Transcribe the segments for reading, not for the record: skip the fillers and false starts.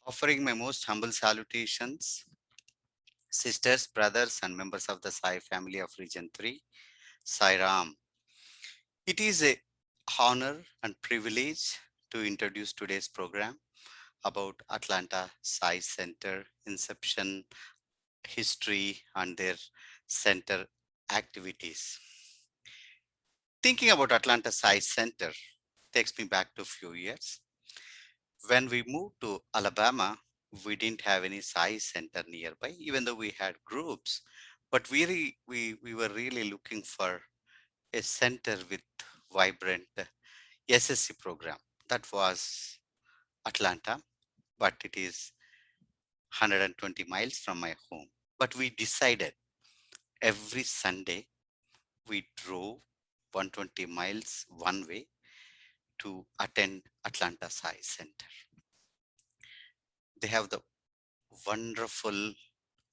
Offering my most humble salutations, sisters, brothers, and members of the Sai family of Region 3, Sai Ram. It is a honor and privilege to introduce today's program about Atlanta Sai Center inception, history, and their center activities. Thinking about Atlanta Sai Center takes me back to a few years. When we moved to Alabama, we didn't have any Sai Center nearby, even though we had groups. But we were really looking for a center with vibrant SSC program. That was Atlanta, but it is 120 miles from my home. But we decided every Sunday we drove 120 miles one way to attend Atlanta Sai Center. They have the wonderful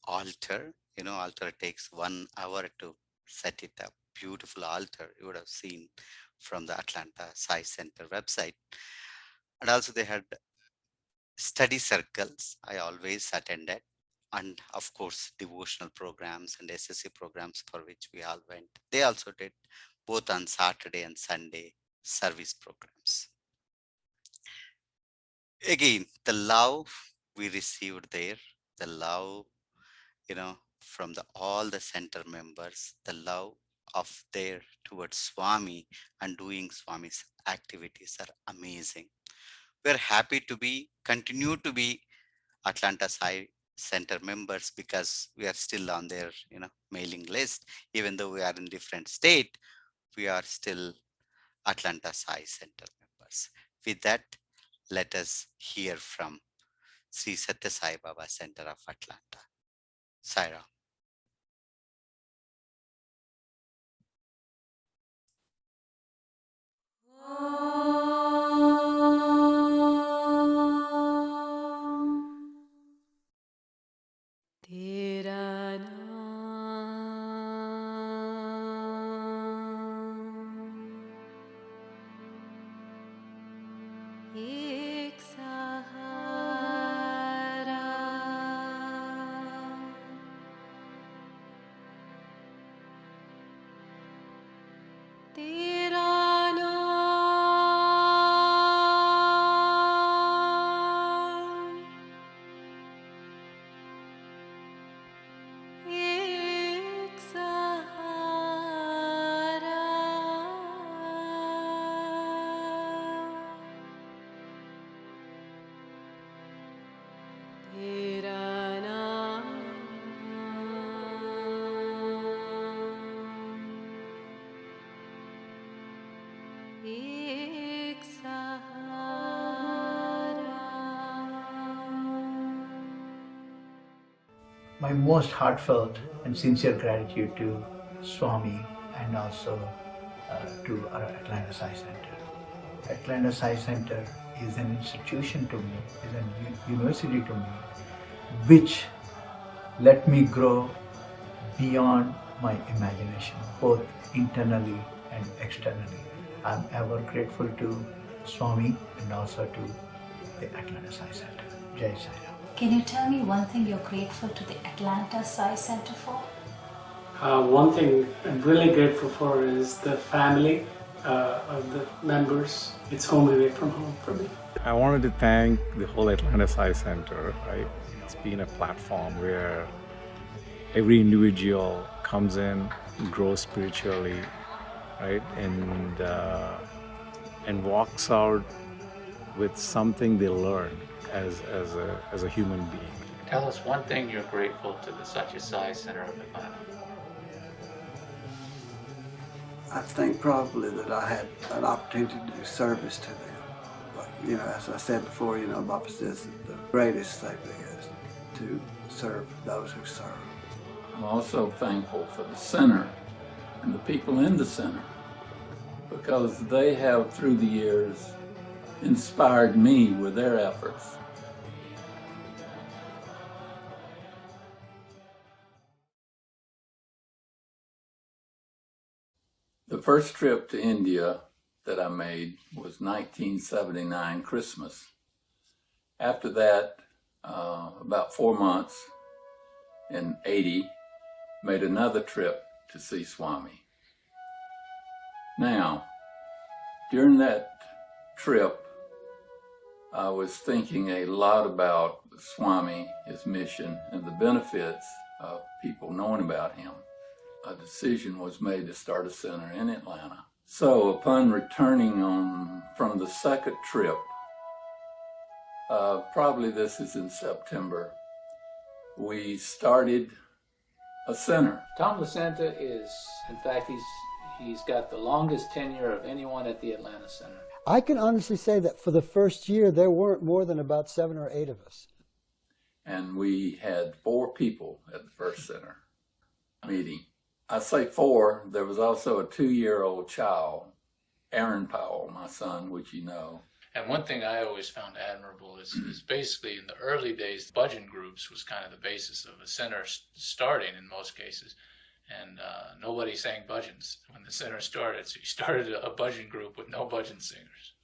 altar. Altar takes 1 hour to set it up. Beautiful altar you would have seen from the Atlanta Sai Center website. And also they had study circles I always attended. And of course, devotional programs and SSC programs for which we all went. They also did both on Saturday and Sunday service programs. Again, the love we received there, the love from all the center members, the love of their towards Swami and doing Swami's activities are amazing. We're happy to continue to be Atlanta Sai Center members because we are still on their mailing list. Even though we are in different state, we are still Atlanta Sai Center members. With that, let us hear from Sri Satya Sai Baba Center of Atlanta. Saira. तेरा नाम एक सहारा तेरा नाम एक सहारा ek sahara. My most heartfelt and sincere gratitude to Swami and also to our Atlanta Sai Center. Atlanta Sai Center is an institution to me, is a university to me, which let me grow beyond my imagination, both internally and externally. I'm ever grateful to Swami and also to the Atlanta Sai Center. Jai Sai Ram. Can you tell me one thing you're grateful to the Atlanta Sai Center for? One thing I'm really grateful for is the family of the members. It's home away from home for me. I wanted to thank the whole Atlanta Sai Center. Right? It's been a platform where every individual comes in, grows spiritually, right, and walks out with something they learned as a human being. Tell us one thing you're grateful to the Sathya Sai Center of Atlanta. I think probably that I had an opportunity to do service to them. But, as I said before, Baba says that the greatest thing is to serve those who serve. I'm also thankful for the center and the people in the center, because they have, through the years, inspired me with their efforts. The first trip to India that I made was 1979 Christmas. After that, about 4 months in 80, made another trip to see Swami. Now, during that trip, I was thinking a lot about Swami, his mission, and the benefits of people knowing about him. A decision was made to start a center in Atlanta. So upon returning from the second trip, probably this is in September, we started a center. Tom LaSanta is, in fact, he's got the longest tenure of anyone at the Atlanta Center. I can honestly say that for the first year, there weren't more than about 7 or 8 of us. And we had 4 people at the first center meeting. I say 4, there was also a 2-year-old child, Aaron Powell, my son, which you know. And one thing I always found admirable is basically in the early days, bhajan groups was kind of the basis of a center starting in most cases. And nobody sang bhajans when the center started. So you started a bhajan group with no bhajan singers.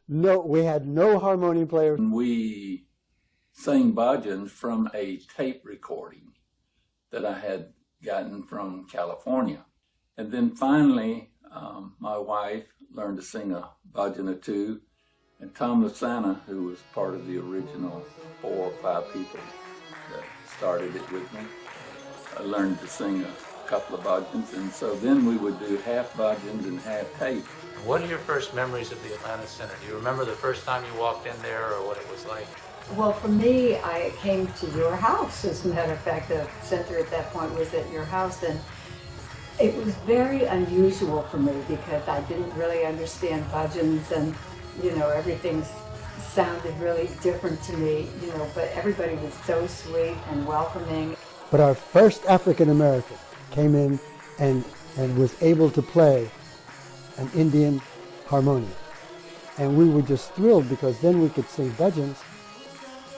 No, we had no harmonium player. We sang bhajans from a tape recording that I had gotten from California. And then finally, my wife learned to sing a bhajan or 2. And Tom LaSanta, who was part of the original 4 or 5 people that started it with me, I learned to sing a couple of bhajans. And so then we would do half bhajans and half tape. What are your first memories of the Atlanta Center? Do you remember the first time you walked in there or what it was like? Well, for me, I came to your house. As a matter of fact, the center at that point was at your house. And it was very unusual for me because I didn't really understand bhajans and everything sounded really different to me, but everybody was so sweet and welcoming. But our first African American came in and was able to play an Indian harmonium. And we were just thrilled because then we could sing bhajans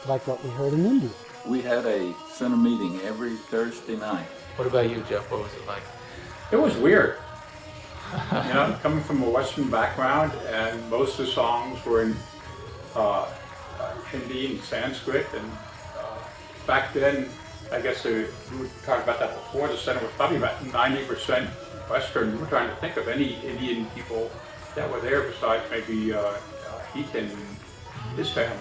like what we heard in India. We had a center meeting every Thursday night. What about you, Jeff? What was it like? It was weird. Coming from a Western background, and most of the songs were in Hindi and Sanskrit, and back then, I guess we were talking about that before, the center was probably about 90% Western. We were trying to think of any Indian people that were there besides maybe Heaton and his family.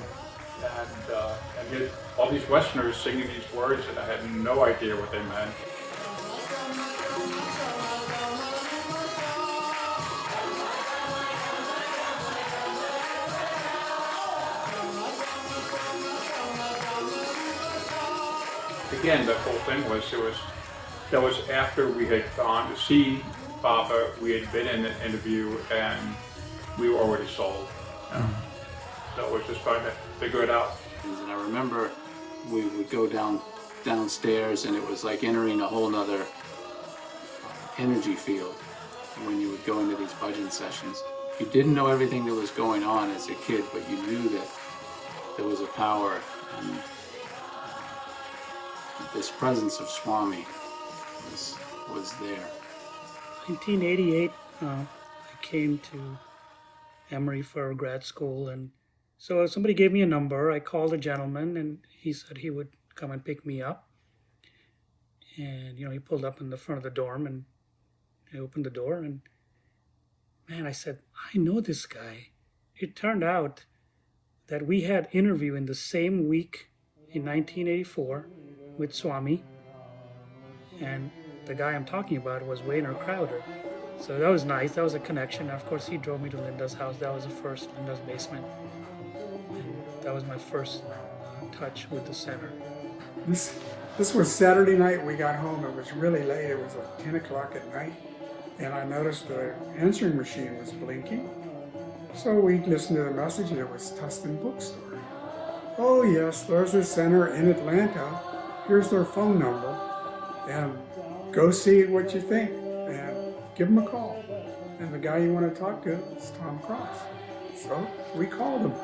And yet all these Westerners singing these words, and I had no idea what they meant. Again, the whole thing was, that was after we had gone to see Baba. We had been in an interview, and we were already sold. So it was just trying to figure it out. And I remember we would go downstairs, and it was like entering a whole nother energy field when you would go into these bhajan sessions. You didn't know everything that was going on as a kid, but you knew that there was a power, and this presence of Swami was there. 1988, I came to Emory for grad school, and so somebody gave me a number. I called a gentleman, and he said he would come and pick me up. And he pulled up in the front of the dorm, and I opened the door, and man, I said, I know this guy. It turned out that we had interview in the same week in 1984 with Swami, and the guy I'm talking about was Wayner Crowder. So that was nice. That was a connection. Of course, he drove me to Linda's house. That was the first, Linda's basement. And that was my first touch with the center. This was Saturday night. We got home. It was really late. It was like 10 o'clock at night. And I noticed the answering machine was blinking. So we listened to the message, and it was Tustin Bookstore. Oh yes, there's a center in Atlanta. Here's their phone number. And go see what you think. And give them a call. And the guy you want to talk to is Tom Cross. So we called him.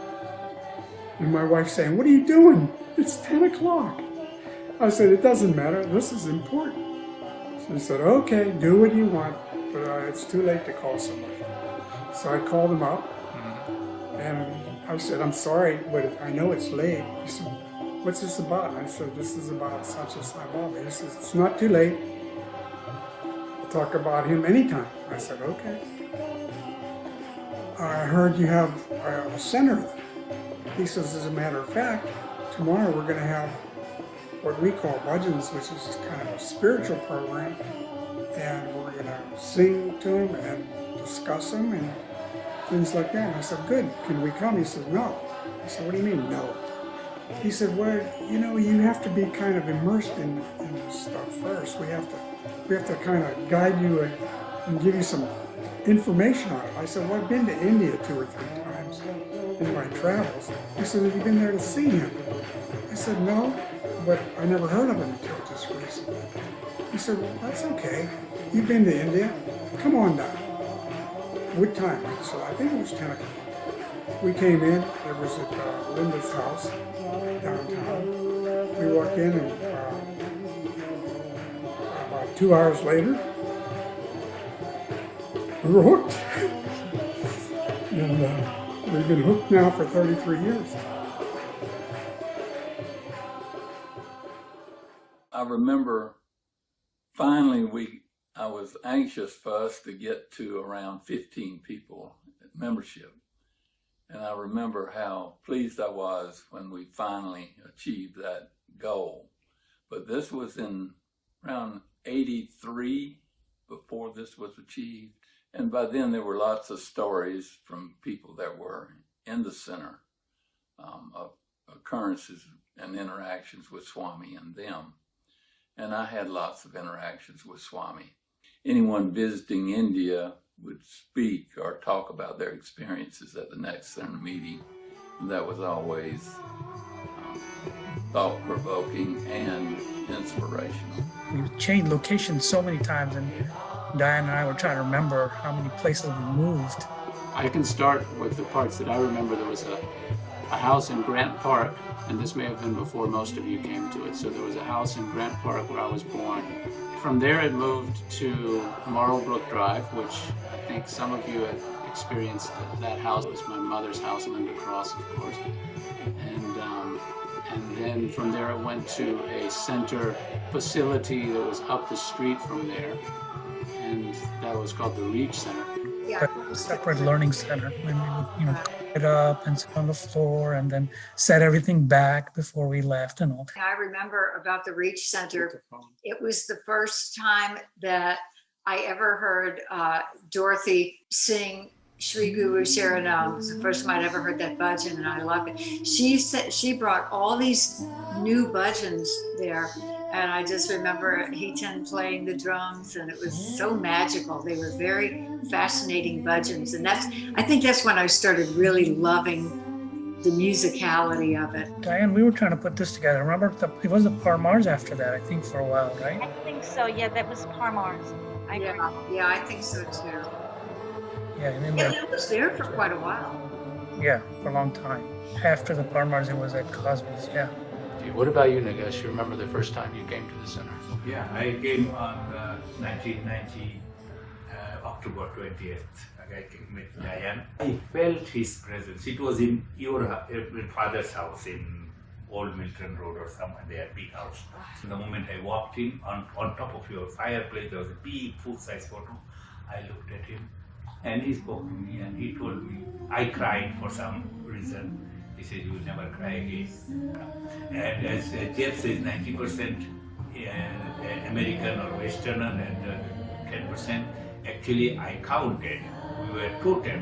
And my wife's saying, what are you doing? It's 10 o'clock. I said, it doesn't matter. This is important. So he said, okay, do what you want, but it's too late to call somebody. So I called him up, and I said, I'm sorry, but I know it's late. He said, what's this about? And I said, this is about Satya Sai Baba. He says, it's not too late. We'll talk about him anytime. I said, okay. I heard you have a center there. He says, as a matter of fact, tomorrow we're going to have what we call bhajans, which is kind of a spiritual program, and we're going to sing to him and discuss them and things like that. And I said, good, can we come? He says, no. I said, what do you mean, no? He said, well, you have to be kind of immersed in this stuff first. We have to kind of guide you and give you some information on it. I said, well, I've been to India 2 or 3 times in my travels. He said, have you been there to see him? I said, no, but I never heard of him until just recently. He said, well, that's okay. You've been to India? Come on down. What time? So I think it was 10 o'clock. We came in. It was at Linda's house downtown. We walked in, and about 2 hours later, we were hooked. And we've been hooked now for 33 years. I remember finally I was anxious for us to get to around 15 people at membership. And I remember how pleased I was when we finally achieved that goal. But this was in around 83 before this was achieved. And by then there were lots of stories from people that were in the center of occurrences and interactions with Swami and them. And I had lots of interactions with Swami. Anyone visiting India would speak or talk about their experiences at the next center meeting. And that was always thought-provoking and inspirational. We changed locations so many times, and Diane and I were trying to remember how many places we moved. I can start with the parts that I remember. There was a house in Grant Park, and this may have been before most of you came to it. So there was a house in Grant Park where I was born. From there it moved to Marlbrook Drive, which I think some of you had experienced. That house was my mother's house, Linda Cross, of course. And then from there it went to a center facility that was up the street from there, and that was called the Reach Center. A separate learning center. When we would, get up and sit on the floor and then set everything back before we left and all. I remember about the Reach Center. It was the first time that I ever heard Dorothy sing Shri Guru Sharanam. It's the first time I'd ever heard that bhajan, and I loved it. She said she brought all these new bhajans there, and I just remember Heaton playing the drums, and it was so magical. They were very fascinating bhajans, and I think that's when I started really loving the musicality of it. Diane, we were trying to put this together. Remember, it was the Parmars after that, I think, for a while, right? I think so. Yeah, that was Parmars. Yeah, I think so too. Yeah, and then It was there for quite a while. yeah, for a long time. After the Parmars, it was at Cosby's, yeah. What about you, Nagesh? You remember the first time you came to the center? Yeah, I came on 1990, October 20th. I came with Diane. I felt his presence. It was in your father's house in Old Milton Road or somewhere there, big house. The moment I walked in, on top of your fireplace, there was a big full-size photo. I looked at him and he spoke to me and he told me, I cried for some reason. He said, you will never cry again. And as Jeff says, 90% American or Westerner and 10%, actually I counted. We were total,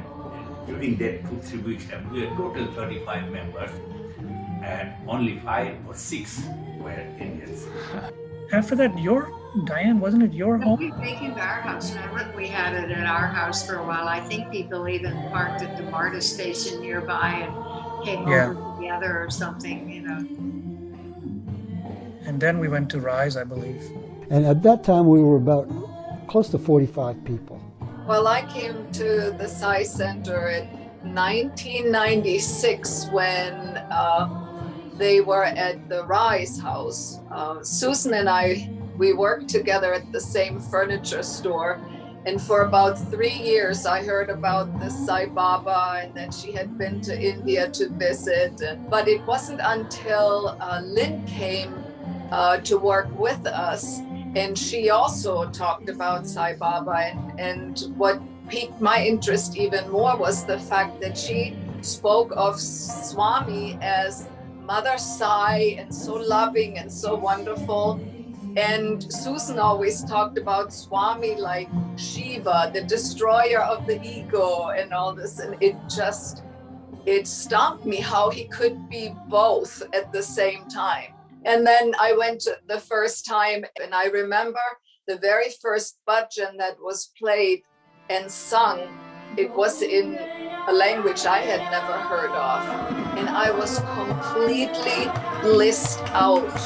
during that 2-3 weeks time, we were total 35 members and only 5 or 6 were Indians. After that, Diane, wasn't it your home? We came to our house, and we had it at our house for a while. I think people even parked at the MARTA station nearby and came over together or something, you know. And then we went to Rise, I believe. And at that time, we were about close to 45 people. Well, I came to the Sai Center in 1996 when they were at the Rise house. Susan and I, we worked together at the same furniture store. And for about 3 years, I heard about the Sai Baba and that she had been to India to visit. But it wasn't until Lynn came to work with us, and she also talked about Sai Baba. And what piqued my interest even more was the fact that she spoke of Swami as Mother Sai and so loving and so wonderful. And Susan always talked about Swami like Shiva, the destroyer of the ego and all this. And it stumped me how he could be both at the same time. And then I went the first time, and I remember the very first bhajan that was played and sung. It was in a language I had never heard of. And I was completely blissed out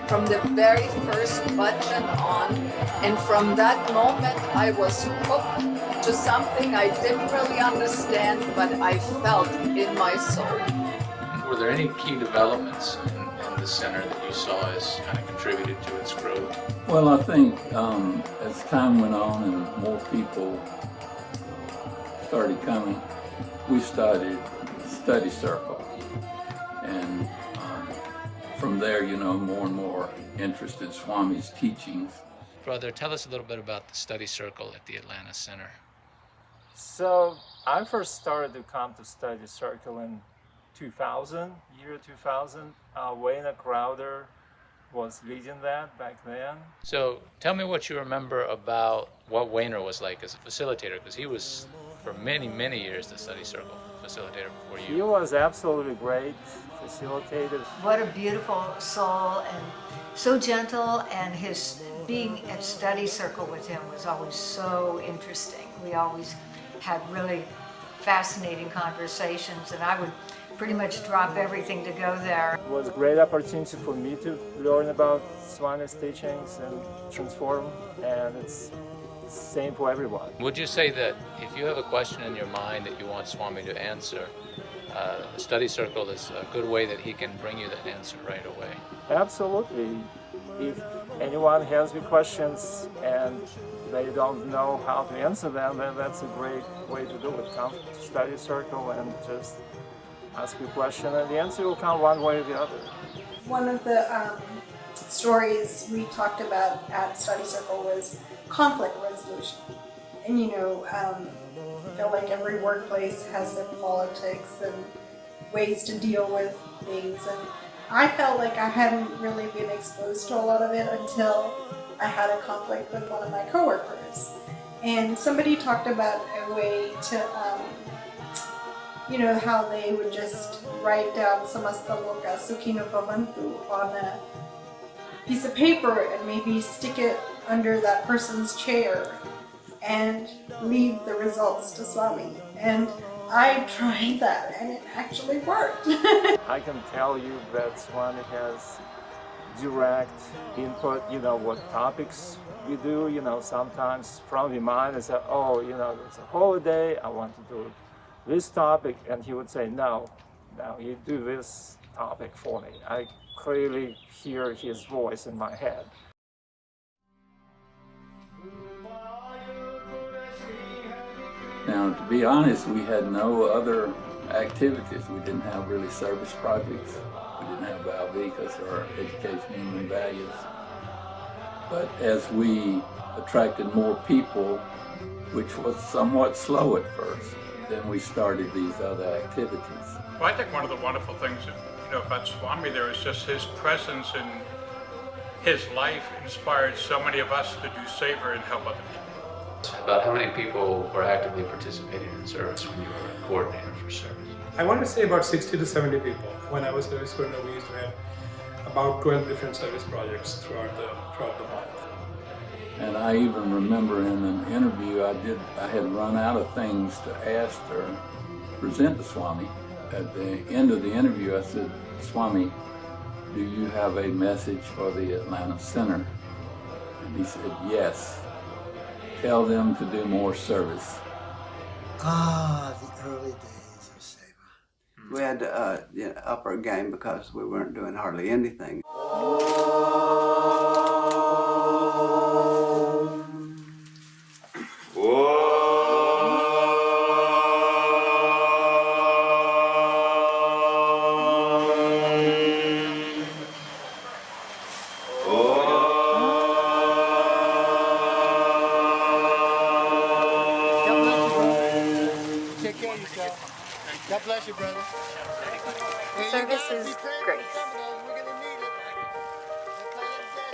from the very first bhajan on. And from that moment, I was hooked to something I didn't really understand, but I felt in my soul. Were there any key developments in the center that you saw as kind of contributed to its growth? Well, I think as time went on and more people started coming, we started study circle. And from there, more and more interest in Swami's teachings. Brother, tell us a little bit about the study circle at the Atlanta Center. So I first started to come to study circle in 2000, year 2000. Wayne Crowder was leading that back then. So tell me what you remember about what Wayner was like as a facilitator, because he was for many, many years the study circle facilitator before you. He was absolutely great facilitator. What a beautiful soul, and so gentle, and his being at study circle with him was always so interesting. We always had really fascinating conversations, and I would pretty much drop everything to go there. It was a great opportunity for me to learn about Swami's teachings and transform, and it's the same for everyone. Would you say that if you have a question in your mind that you want Swami to answer, the study circle is a good way that he can bring you that answer right away? Absolutely. If anyone has any questions and they don't know how to answer them, then that's a great way to do it. Come to study circle and just ask your question, and the answer will come one way or the other. One of the stories we talked about at Study Circle was conflict resolution. And I feel like every workplace has their politics and ways to deal with things. And I felt like I hadn't really been exposed to a lot of it until I had a conflict with one of my coworkers. And somebody talked about a way to you know, how they would just write down Samasta Loka Sukhino Bhavantu on a piece of paper and maybe stick it under that person's chair and leave the results to Swami. And I tried that and it actually worked. I can tell you that Swami has direct input, what topics we do, sometimes from his mind I say, oh, it's a holiday, I want to do this topic, and he would say, no, you do this topic for me. I clearly hear his voice in my head. Now, to be honest, we had no other activities. We didn't have really service projects. We didn't have Valvikas or education human values. But as we attracted more people, which was somewhat slow at first, then we started these other activities. Well, I think one of the wonderful things about Swami there is just his presence and his life inspired so many of us to do savor and help other people. About how many people were actively participating in service when you were a coordinator for service? I want to say about 60 to 70 people. When I was a service coordinator, we used to have about 12 different service projects throughout the month. And I even remember in an interview I had run out of things to ask or present to Swami. At the end of the interview, I said, Swami, do you have a message for the Atlanta Center? And he said, yes. Tell them to do more service. The early days of Seva. We had to up our game because we weren't doing hardly anything. God bless you, brother. Service is grace.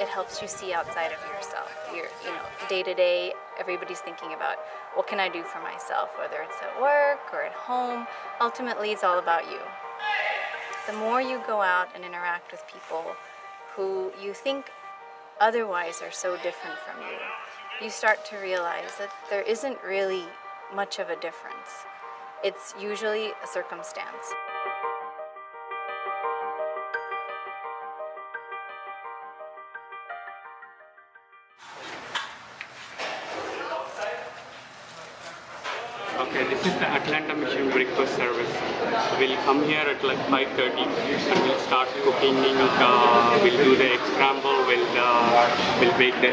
It helps you see outside of yourself. Day to day, everybody's thinking about what can I do for myself, whether it's at work or at home. Ultimately, it's all about you. The more you go out and interact with people who you think otherwise are so different from you, you start to realize that there isn't really much of a difference. It's usually a circumstance. Okay, this is the Atlanta Mission breakfast service. We'll come here at like 5:30 and we'll start cooking. We'll do the egg scramble, we'll bake the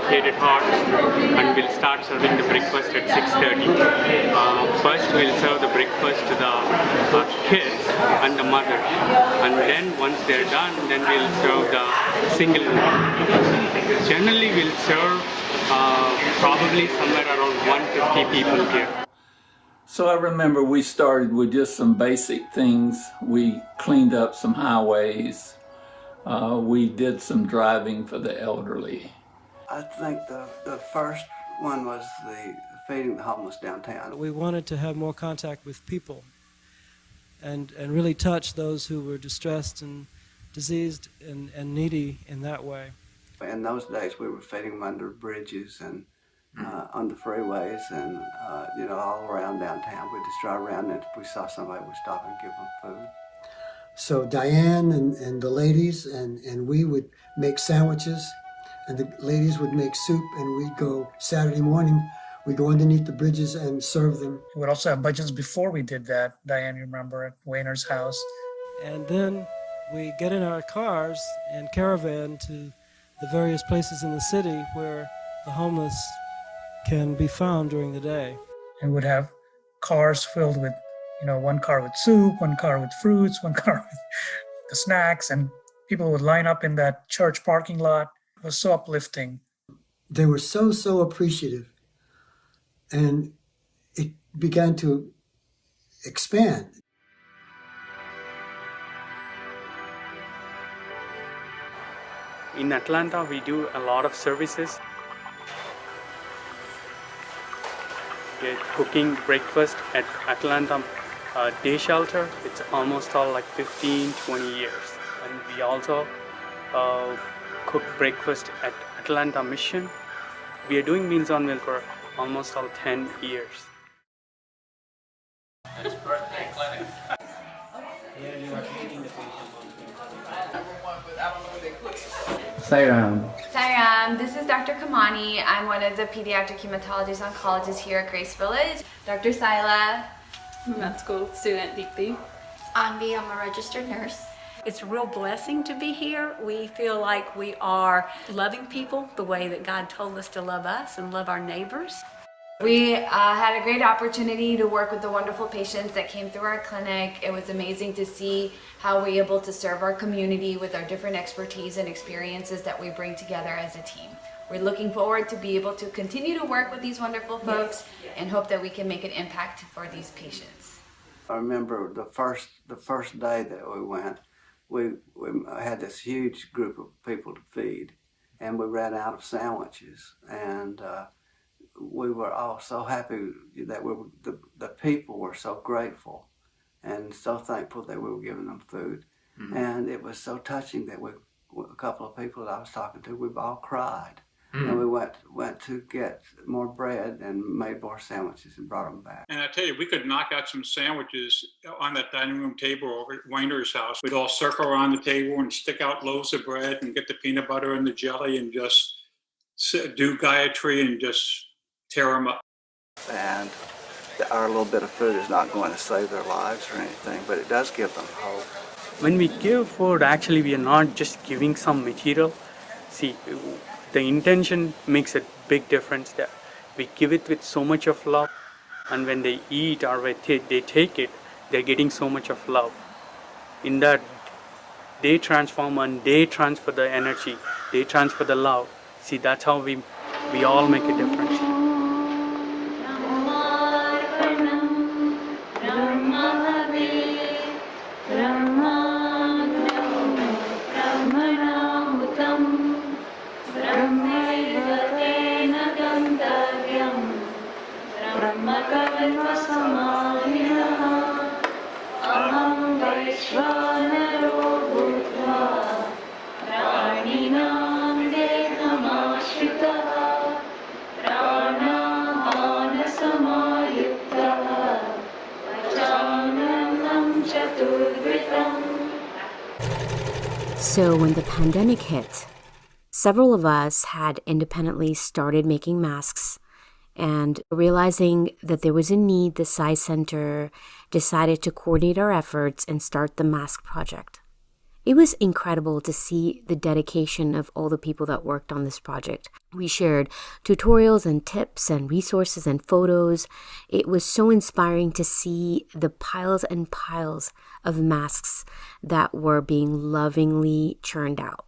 heated heart, and we'll start serving the breakfast at 6:30. First we'll serve the breakfast to the kids and the mother, and then once they're done, then we'll serve the single woman. Generally we'll serve probably somewhere around 150 people here. So I remember we started with just some basic things. We cleaned up some highways. We did some driving for the elderly. I think the first one was the feeding the homeless downtown. We wanted to have more contact with people and really touch those who were distressed and diseased and needy in that way. In those days, we were feeding them under bridges and on the freeways and, all around downtown. We'd just drive around, and if we saw somebody, we'd stop and give them food. So Diane and the ladies and we would make sandwiches, and the ladies would make soup, and we'd go Saturday morning, we'd go underneath the bridges and serve them. We would also have bhajans before we did that. Diane, you remember, at Wayner's house. And then we get in our cars and caravan to the various places in the city where the homeless can be found during the day. And would have cars filled with, one car with soup, one car with fruits, one car with the snacks, and people would line up in that church parking lot. It was so uplifting. They were so appreciative, and it began to expand. In Atlanta, we do a lot of services. Cooking breakfast at Atlanta day shelter. It's almost all like 15, 20 years. And we also cook breakfast at Atlanta Mission. We are doing Meals on Wheels for almost all 10 years. His birthday clinic. Sai Sai, this is Dr. Kamani. I'm one of the pediatric hematologist oncologists here at Grace Village. Dr. Sila. Med school student Deepthi. Anvi, I'm a registered nurse. It's a real blessing to be here. We feel like we are loving people the way that God told us to love us and love our neighbors. We had a great opportunity to work with the wonderful patients that came through our clinic. It was amazing to see how we're able to serve our community with our different expertise and experiences that we bring together as a team. We're looking forward to be able to continue to work with these wonderful folks and hope that we can make an impact for these patients. I remember the first day that we went, we had this huge group of people to feed, and we ran out of sandwiches, and we were all so happy that the people were so grateful and so thankful that we were giving them food. Mm-hmm. And it was so touching that a couple of people that I was talking to, we all cried. Mm-hmm. And we went to get more bread and made more sandwiches and brought them back. And I tell you, we could knock out some sandwiches on that dining room table over at Weiner's house. We'd all circle around the table and stick out loaves of bread and get the peanut butter and the jelly and just do Gayatri and just tear them up. And our little bit of food is not going to save their lives or anything, but it does give them hope. When we give food, actually we are not just giving some material. See, the intention makes a big difference there. We give it with so much of love, and when they eat or when they take it, they're getting so much of love. In that, they transform and they transfer the energy, they transfer the love. See, that's how we all make a difference. So when the pandemic hit, several of us had independently started making masks, and realizing that there was a need, the Sai Center decided to coordinate our efforts and start the mask project. It was incredible to see the dedication of all the people that worked on this project. We shared tutorials and tips and resources and photos. It was so inspiring to see the piles and piles of masks that were being lovingly churned out.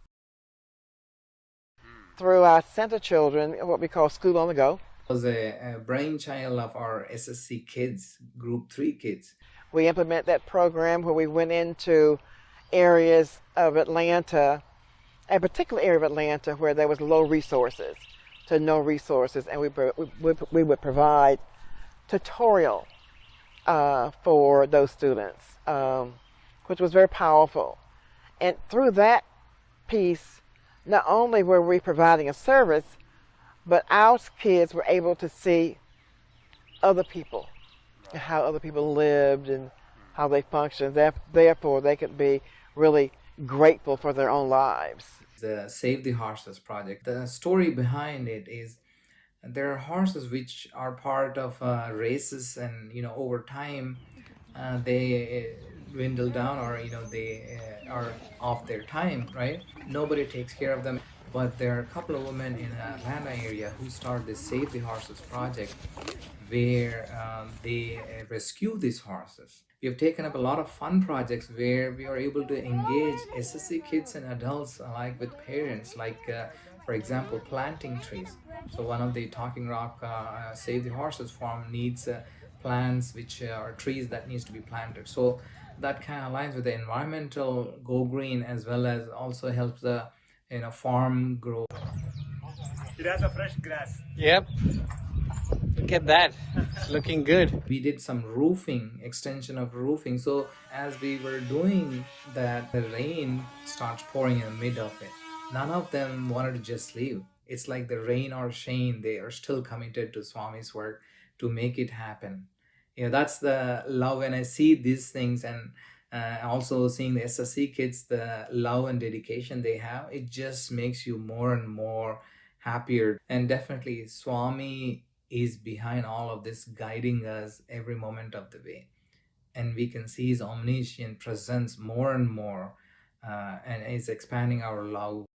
Through our center children, what we call School on the Go. It was a brainchild of our SSC kids, Group 3 kids. We implement that program where we went into areas of Atlanta, a particular area of Atlanta where there was low resources to no resources, and we would provide tutorial for those students, which was very powerful. And through that piece, not only were we providing a service, but our kids were able to see other people and how other people lived and how they functioned. Therefore, they could be really grateful for their own lives. The Save the Horses project. The story behind it is there are horses which are part of races, and over time they dwindle down, or they are off their time, right? Nobody takes care of them. But there are a couple of women in the Atlanta area who started the Save the Horses project, where they rescue these horses. We have taken up a lot of fun projects where we are able to engage SSC kids and adults alike with parents, like for example, planting trees. So one of the Talking Rock Save the Horses farm needs plants which are trees that needs to be planted. So that kind of aligns with the environmental go green, as well as also helps the farm grow. It has a fresh grass. Yep. Look at that. It's looking good. We did some roofing, extension of roofing. So as we were doing that, the rain starts pouring in the mid of it. None of them wanted to just leave. It's like the rain or shine, they are still committed to Swami's work to make it happen. That's the love. When I see these things, and also seeing the SSC kids, the love and dedication they have, it just makes you more and more happier. And definitely Swami is behind all of this, guiding us every moment of the way. And we can see his omniscient presence more and more, and is expanding our love.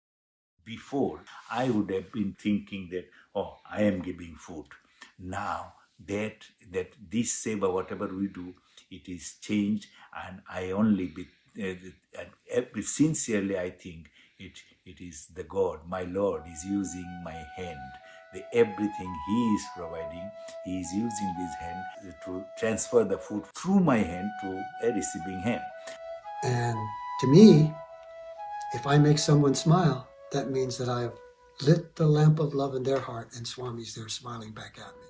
Before, I would have been thinking that, oh, I am giving food. Now that this seva, whatever we do, it is changed, and I only sincerely I think it is the God, my Lord, is using my hand. Everything He is providing, He is using this hand to transfer the food through my hand to a receiving hand. And to me, if I make someone smile, that means that I've lit the lamp of love in their heart, and Swami's there smiling back at me.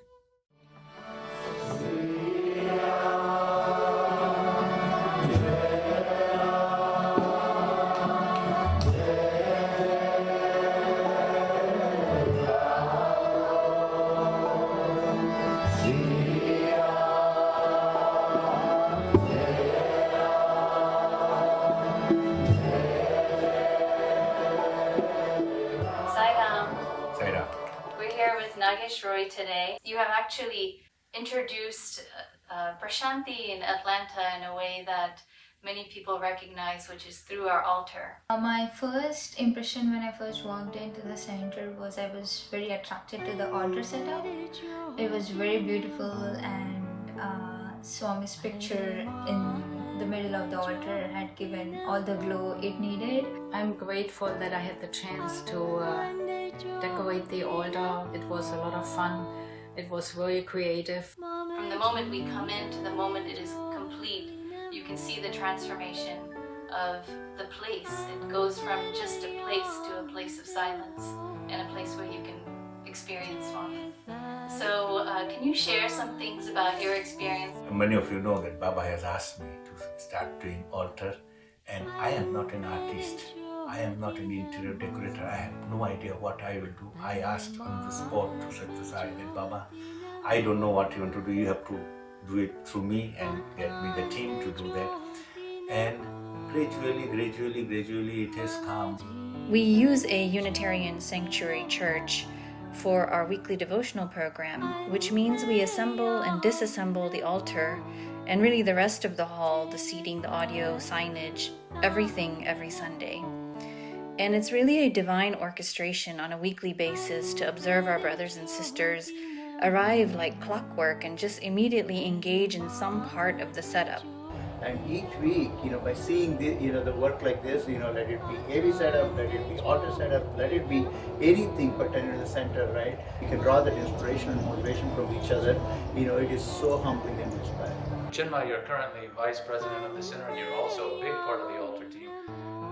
We're here with Nagesh Roy today. You have actually introduced Prashanti in Atlanta in a way that many people recognize, which is through our altar. My first impression when I first walked into the center was I was very attracted to the altar setup. It was very beautiful, and Swami's picture in the middle of the altar had given all the glow it needed. I'm grateful that I had the chance to decorate the altar. It was a lot of fun. It was very creative. From the moment we come in to the moment it is complete, you can see the transformation of the place. It goes from just a place to a place of silence and a place where you can experience Swami. So can you share some things about your experience? Many of you know that Baba has asked me to start doing altar, and I am not an artist. I am not an interior decorator. I have no idea what I will do. I asked on the spot to SSIO that, Baba, I don't know what you want to do. You have to do it through me and get me the team to do that. And gradually it has come. We use a Unitarian sanctuary church for our weekly devotional program, which means we assemble and disassemble the altar and really the rest of the hall, the seating, the audio, signage, everything every Sunday. And it's really a divine orchestration on a weekly basis to observe our brothers and sisters arrive like clockwork and just immediately engage in some part of the setup. And each week, by seeing the work like this, let it be AV setup, let it be altar setup, let it be anything pertaining to the center, right? You can draw that inspiration and motivation from each other. It is so humbling and inspiring. Chinmay, you're currently Vice President of the Center, and you're also a big part of the altar team.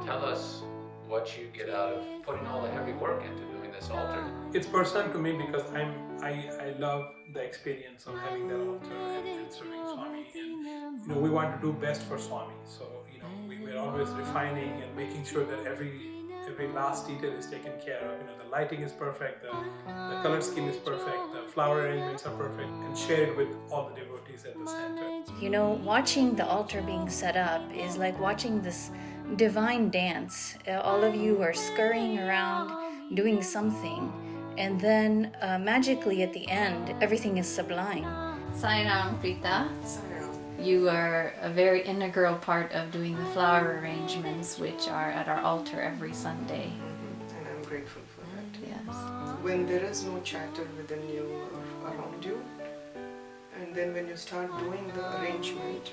Tell us what you get out of putting all the heavy work into doing this altar. It's personal to me because I love the experience of having that altar and serving Swami, and we want to do best for Swami. So we're always refining and making sure that every last detail is taken care of. The lighting is perfect, the color scheme is perfect, the flower arrangements are perfect, and share it with all the devotees at the center. Watching the altar being set up is like watching this divine dance. All of you are scurrying around, doing something, and then magically at the end, everything is sublime. Sai Prita. You are a very integral part of doing the flower arrangements, which are at our altar every Sunday. And I'm grateful for that. Yes. When there is no chatter within you or around you, and then when you start doing the arrangement,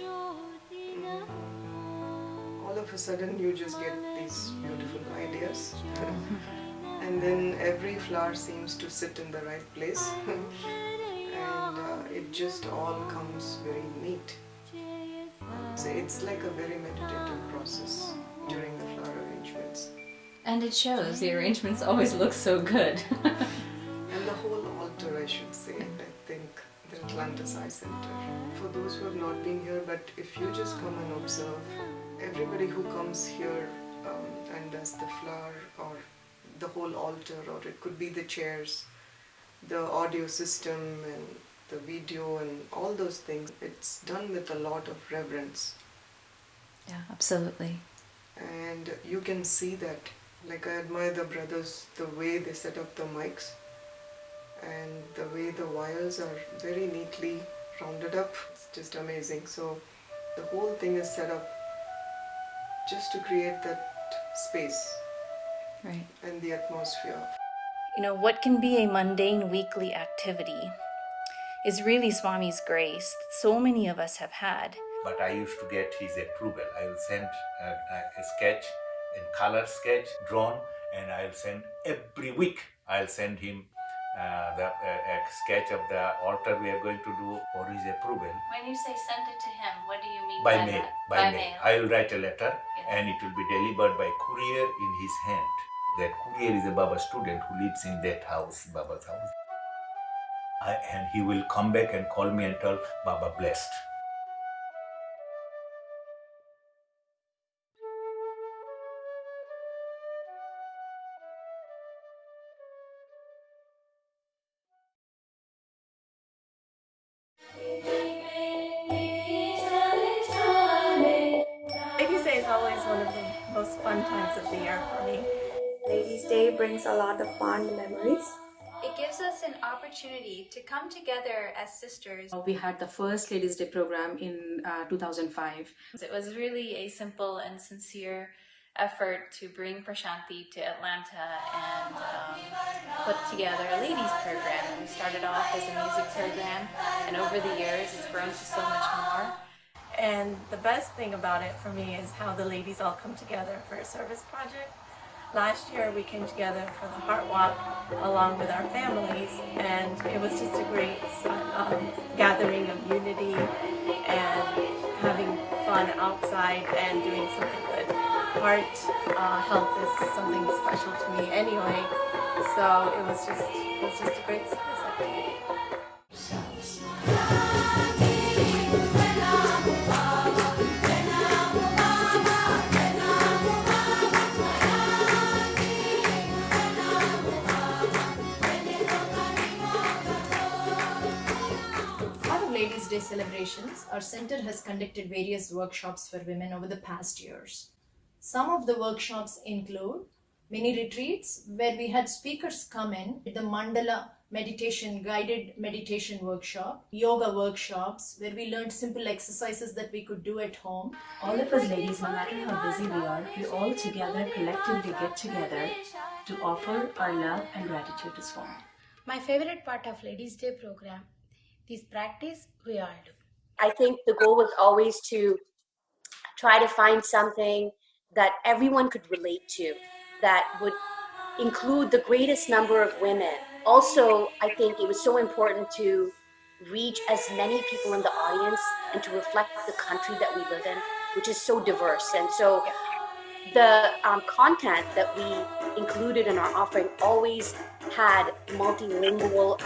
all of a sudden you just get these beautiful ideas. And then every flower seems to sit in the right place. And it just all comes very neat. So it's like a very meditative process during the flower arrangements. And it shows. The arrangements always look so good. And the whole altar, I should say. I Atlanta Sai Center. For those who have not been here, but if you just come and observe, everybody who comes here and does the flower or the whole altar, or it could be the chairs, the audio system and the video and all those things, it's done with a lot of reverence. Yeah, absolutely. And you can see that. Like, I admire the brothers, the way they set up the mics and the way the wires are very neatly rounded up. It's just amazing. So the whole thing is set up just to create that space, right, and the atmosphere. You know, what can be a mundane weekly activity is really Swami's grace that so many of us have had. But I used to get his approval. I will send a sketch, a color sketch drawn, and I'll send every week. I'll send him a sketch of the altar we are going to do for his approval. When you say send it to him, what do you mean By by mail. that? By mail. I will write a letter, Yes. and it will be delivered by courier in his hand. That courier is a Baba student who lives in that house, Baba's house. And he will come back and call me and tell Baba blessed. Ladies' Day is always one of the most fun times of the year for me. Ladies' Day brings a lot of fond memories. It gives us an opportunity to come together as sisters. We had the first Ladies' Day program in 2005. It was really a simple and sincere effort to bring Prashanti to Atlanta and put together a ladies program. We started off as a music program, and over the years it's grown to so much more. And the best thing about it for me is how the ladies all come together for a service project. Last year we came together for the Heart Walk along with our families, and it was just a great gathering of unity and having fun outside and doing something good. Heart health is something special to me anyway, so it was just a great service activity. Ladies' Day celebrations, our center has conducted various workshops for women over the past years. Some of the workshops include mini retreats where we had speakers come in, the mandala meditation, guided meditation workshop, yoga workshops where we learned simple exercises that we could do at home. All of us ladies, no matter how busy we all together collectively get together to offer our love and gratitude to Swami. My favorite part of Ladies' Day program, this practice we all do. I think the goal was always to try to find something that everyone could relate to, that would include the greatest number of women. Also, I think it was so important to reach as many people in the audience and to reflect the country that we live in, which is so diverse. And so the content that we included in our offering always had multilingual,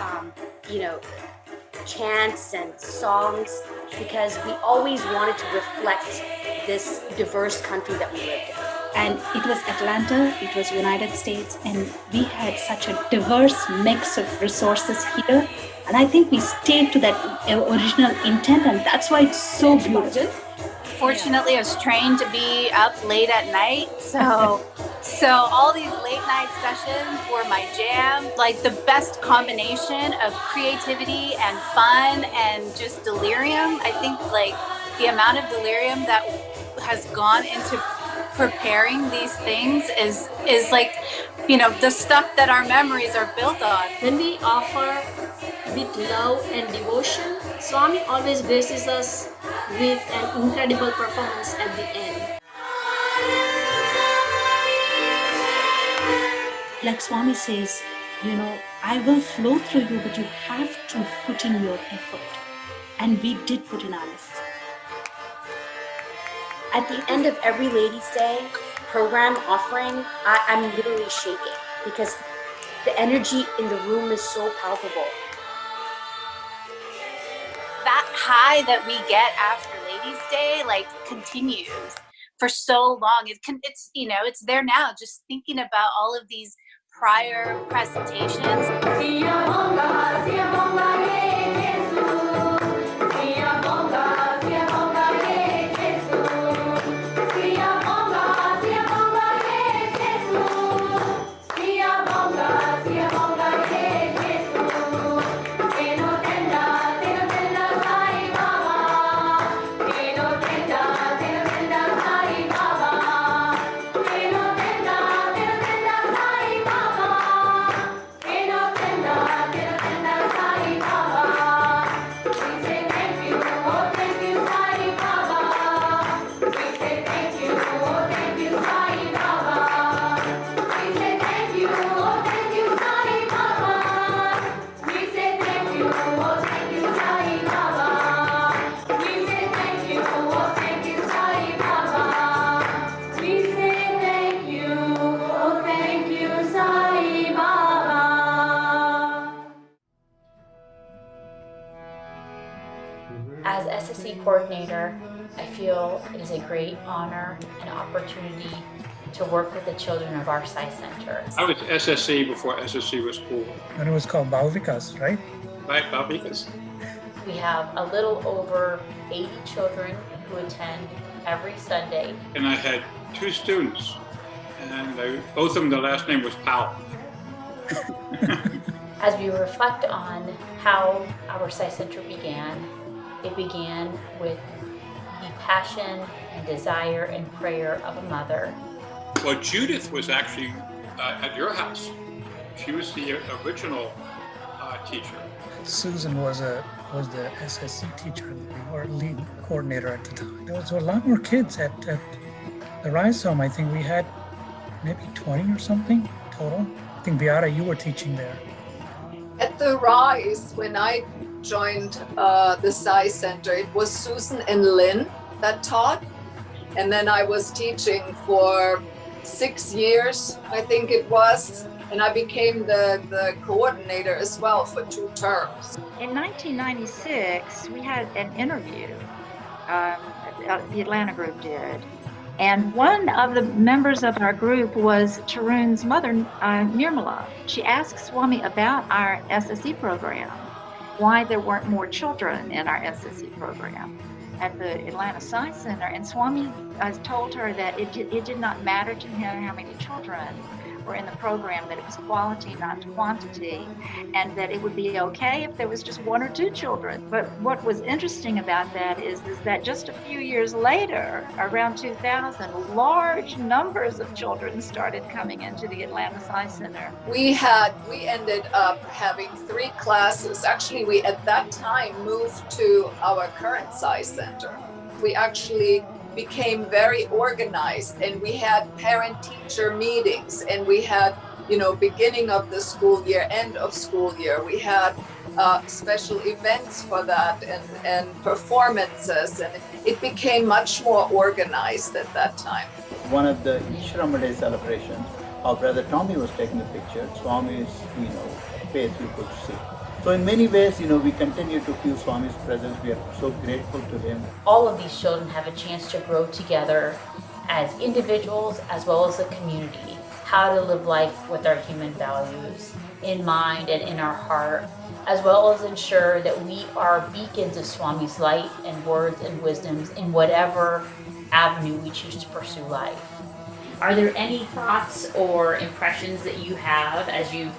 chants and songs, because we always wanted to reflect this diverse country that we lived in. And it was Atlanta, it was United States, and we had such a diverse mix of resources here. And I think we stayed to that original intent, and that's why it's so beautiful. Fortunately, I was trained to be up late at night, so all these late night sessions were my jam. Like the best combination of creativity and fun and just delirium. I think like the amount of delirium that has gone into preparing these things is like, the stuff that our memories are built on. When we offer with love and devotion, Swami always graces us with an incredible performance at the end. Like Swami says, I will flow through you, but you have to put in your effort. And we did put in our effort. At the end of every Ladies' Day program offering, I'm literally shaking because the energy in the room is so palpable. high that we get after Ladies' Day like continues for so long. It's you know, it's there now. Just thinking about all of these prior presentations. As SSE coordinator, I feel it is a great honor and opportunity to work with the children of our Sai Center. I was SSE before SSE was cool. And it was called Bauvikas, right? Right, Bauvikas. We have a little over 80 children who attend every Sunday. And I had 2 students, and both of them, their last name was Powell. As we reflect on how our Sai Center began, it began with the passion and desire and prayer of a mother. Well, Judith was actually at your house. She was the original teacher. Susan was the SSC teacher or lead coordinator at the time. There was a lot more kids at the Rise Home. I think we had maybe 20 or something total. I think Beata, you were teaching there. At the Rise, when I joined the Sai Center, it was Susan and Lynn that taught. And then I was teaching for 6 years, I think it was. And I became the coordinator as well for 2 terms. In 1996, we had an interview, the Atlanta group did. And one of the members of our group was Tarun's mother, Nirmala. She asked Swami about our SSE program, why there weren't more children in our SSE program at the Atlanta Sai Center. And Swami told her that it did not matter to him how many children were in the program, that it was quality, not quantity, and that it would be okay if there was just 1 or 2 children. But what was interesting about that is that just a few years later, around 2000, large numbers of children started coming into the Atlanta Sai Center. We ended up having 3 classes. Actually, we at that time moved to our current Sai Center. We actually became very organized, and we had parent-teacher meetings, and we had, beginning of the school year, end of school year. We had special events for that and performances, and it became much more organized at that time. One of the Ashram Day celebrations, our brother Tommy was taking a picture. Swami's, face you could see. So in many ways, we continue to feel Swami's presence. We are so grateful to him. All of these children have a chance to grow together as individuals as well as a community. How to live life with our human values in mind and in our heart, as well as ensure that we are beacons of Swami's light and words and wisdoms in whatever avenue we choose to pursue life. Are there any thoughts or impressions that you have as you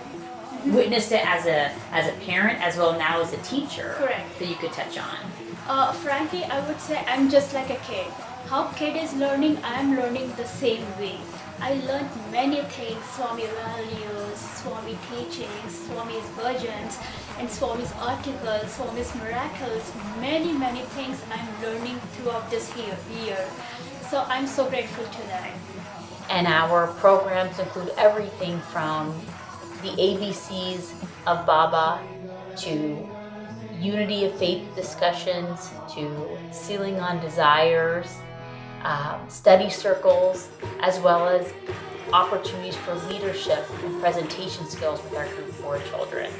witnessed it as a parent as well now as a teacher? Correct. That you could touch on? Frankly, I would say I'm just like a kid. How kid is learning, I'm learning the same way. I learned many things, Swami values, Swami teachings, Swami's bhajans, and Swami's articles, Swami's miracles. Many, many things I'm learning throughout this year. So I'm so grateful to that. And our programs include everything from the ABCs of Baba to unity of faith discussions to sealing on desires, study circles, as well as opportunities for leadership and presentation skills with our Group 4 children.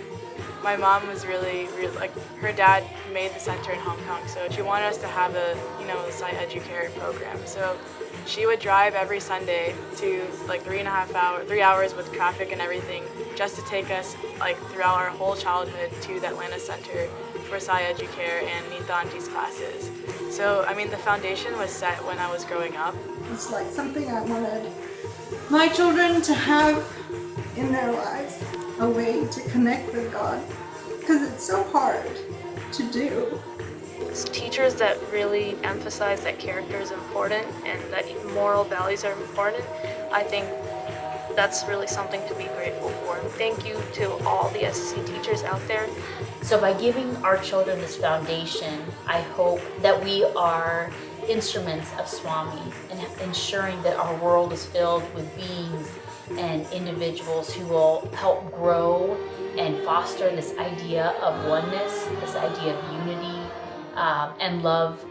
My mom was really like, her dad made the center in Hong Kong, so she wanted us to have a, the Sai Educare program. So she would drive every Sunday to like 3 hours with traffic and everything, just to take us like throughout our whole childhood to the Atlanta Center for Sai Educare and Nita Auntie's classes. So, I mean, the foundation was set when I was growing up. It's like something I wanted my children to have in their lives, a way to connect with God, because it's so hard to do. It's teachers that really emphasize that character is important and that moral values are important. I think that's really something to be grateful for. Thank you to all the SSC teachers out there. So by giving our children this foundation, I hope that we are instruments of Swami and ensuring that our world is filled with beings and individuals who will help grow and foster this idea of oneness, this idea of unity, and love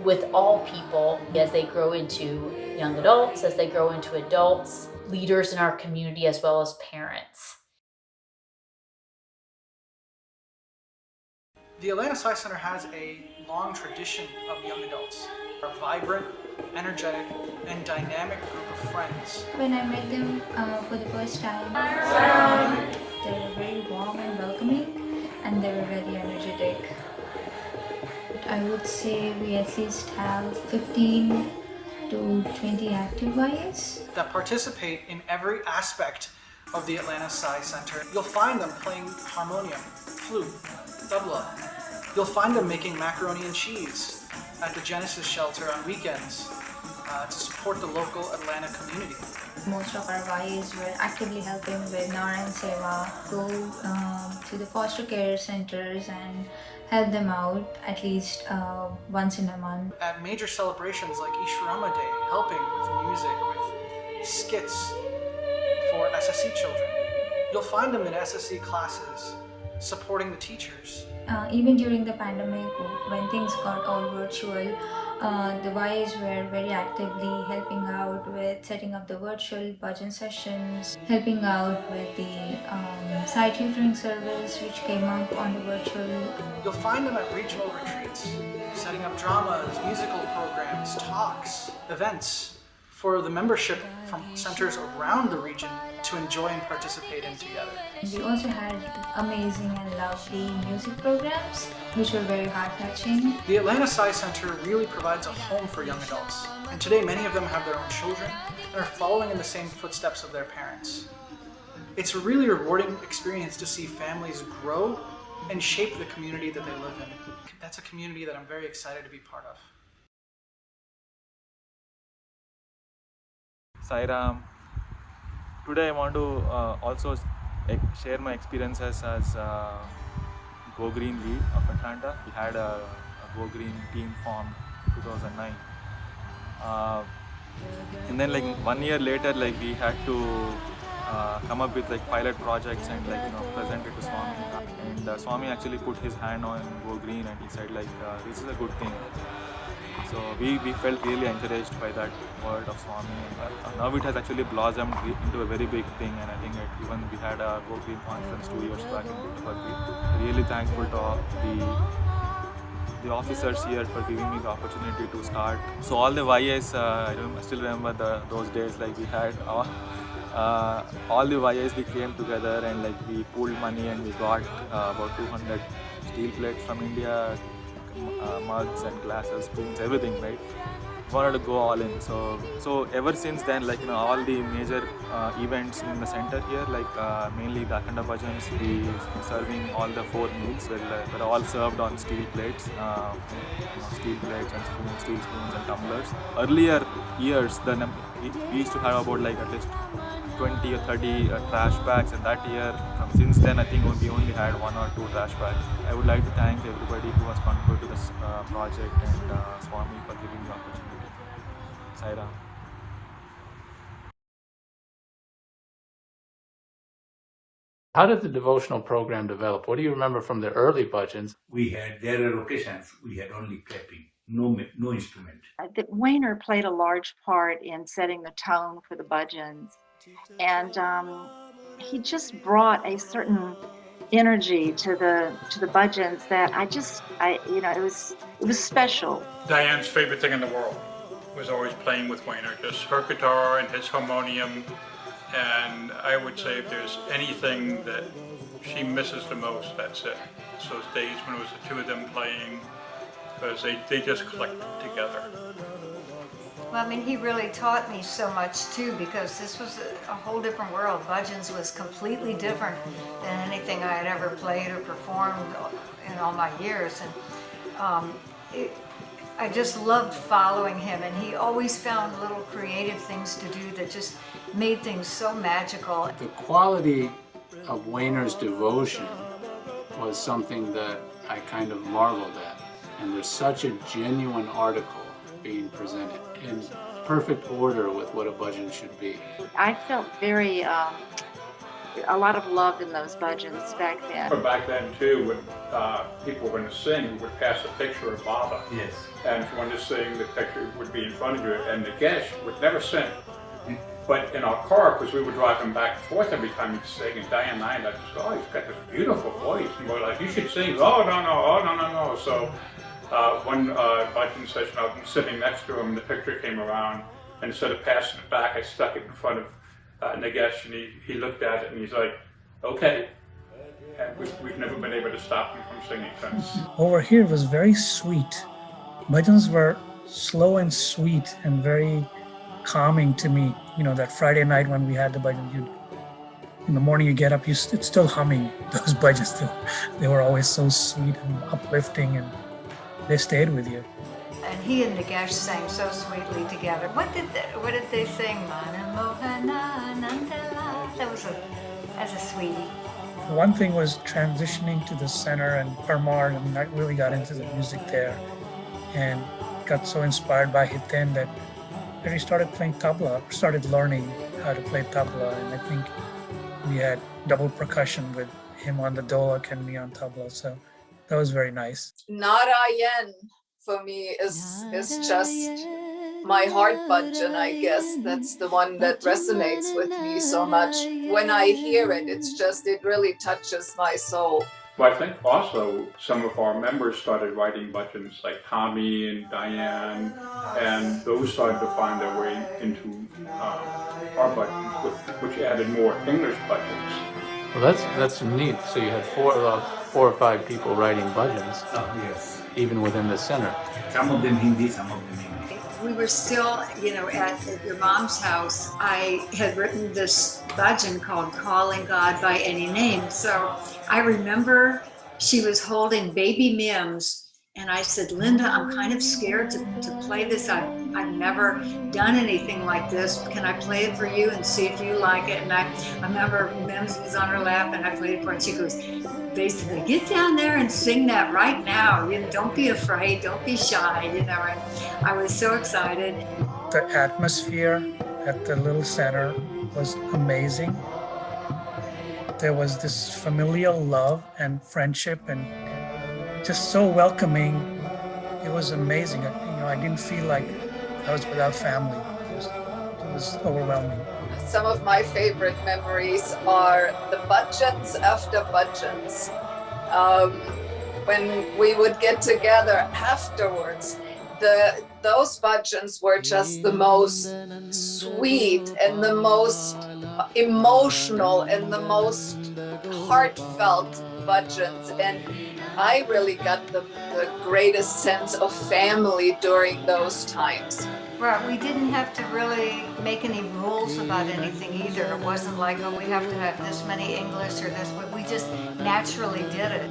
with all people as they grow into young adults, as they grow into adults, leaders in our community, as well as parents. The Atlanta Sai Center has a long tradition of young adults, a vibrant, energetic, and dynamic group of friends. When I met them for the first time, they were very warm and welcoming, and they were very energetic. I would say we at least have 15 to 20 active YAs that participate in every aspect of the Atlanta Sai Center. You'll find them playing harmonium, flute, tabla. You'll find them making macaroni and cheese at the Genesis shelter on weekends to support the local Atlanta community. Most of our YAs were actively helping with Narayan Seva, go to the foster care centers and help them out at least once in a month. At major celebrations like Ishwarama Day, helping with music, with skits for SSC children. You'll find them in SSC classes, supporting the teachers. Even during the pandemic, when things got all virtual, the YAs were very actively helping out with setting up the virtual bhajan sessions, helping out with the Sai tutoring service which came up on the virtual. You'll find them at regional retreats, setting up dramas, musical programs, talks, events for the membership from centers around the region to enjoy and participate in together. We also had amazing and lovely music programs which were very heart-touching. The Atlanta Sai Center really provides a home for young adults, and today many of them have their own children and are following in the same footsteps of their parents. It's a really rewarding experience to see families grow and shape the community that they live in. That's a community that I'm very excited to be part of. Sai Ram. Today I want to also share my experiences as Go Green lead of Atlanta. We had a Go Green team formed 2009. And then like 1 year later, like we had to come up with like pilot projects and present it to Swami. And Swami actually put his hand on Go Green and he said like this is a good thing. So we felt really encouraged by that word of Swami, and now it has actually blossomed into a very big thing, and I think even we had a Go Green conference 2 years back in Puttaparthi. Really thankful to all the officers here for giving me the opportunity to start. So all the YAs, I still remember those days, like we had all the YAs, we came together and like we pooled money and we got about 200 steel plates from India, mugs and glasses, spoons, everything, right? Wanted to go all in. So ever since then, like all the major events in the center here, like mainly the Akhanda Bhajans, we serving all the 4 meals. They're all served on steel plates, steel plates and spoons, steel spoons and tumblers. Earlier years, we used to have about like at least 20 or 30 trash bags, and that year, since then, I think we only had 1 or 2 trash bags. I would like to thank everybody who has contributed to this project and Swami for giving the opportunity. Sai Ram. How did the devotional program develop? What do you remember from the early bhajans? There were occasions we had only clapping, no instrument. Wayner played a large part in setting the tone for the bhajans, and he just brought a certain energy to the bhajans that it was special. Diane's favorite thing in the world was always playing with Wayner, just her guitar and his harmonium. And I would say if there's anything that she misses the most, that's it. It's those days when it was the two of them playing, because they just clicked together. Well, I mean, he really taught me so much too, because this was a whole different world. Bhajans was completely different than anything I had ever played or performed in all my years. And I just loved following him, and he always found little creative things to do that just made things so magical. The quality of Wayner's devotion was something that I kind of marveled at. And there's such a genuine article being presented in perfect order with what a bhajan should be. I felt very, a lot of love in those bhajans back then. Back then too, when people were going to sing, we would pass a picture of Baba. Yes. And if you wanted to sing, the picture would be in front of you, and the guest would never sing. But in our car, because we would drive him back and forth every time he'd sing, and Diane and I just go, oh, he's got this beautiful voice. And we're like, you should sing. Oh, no. So one bhajan session, I was sitting next to him, and the picture came around, and instead of passing it back, I stuck it in front of Nagesh, and he looked at it, and he's like, okay. And we've never been able to stop him from singing since. Over here it was very sweet. Bhajans were slow and sweet and very calming to me. You know, that Friday night when we had the bhajan, in the morning you get up, it's still humming. Those bhajans, they were always so sweet and uplifting, and they stayed with you. And he and Nagesh sang so sweetly together. What did they sing? That was as a sweetie. One thing was transitioning to the center and Parmar, and I really got into the music there and got so inspired by Hiten that he started playing tabla, started learning how to play tabla, and I think we had double percussion with him on the dholak and me on tabla, so that was very nice. Narayan for me is just my heart bhajan, I guess. That's the one that resonates with me so much. When I hear it, it really touches my soul. Well, I think also some of our members started writing bhajans, like Tommy and Diane, and those started to find their way into our bhajans, which added more English bhajans. Well, that's neat. So you had four or five people writing bhajans. Oh, yes. Even within the center. Some of them Hindi, some of them English. We were still, at your mom's house. I had written this bhajan called Calling God by Any Name. So I remember she was holding baby Mims, and I said, Linda, I'm kind of scared to play this. I've never done anything like this. Can I play it for you and see if you like it? And I remember Mims was on her lap, and I played it for her, and she goes, basically, get down there and sing that right now. Don't be afraid, don't be shy, and I was so excited. The atmosphere at the little center was amazing. There was this familial love and friendship and just so welcoming. It was amazing. I didn't feel like I was without family. It was overwhelming. Some of my favorite memories are the bhajans after bhajans. When we would get together afterwards, those bhajans were just the most sweet and the most emotional and the most heartfelt bhajans. And I really got the greatest sense of family during those times. Right, we didn't have to really make any rules about anything either. It wasn't like, we have to have this many English or this, but we just naturally did it.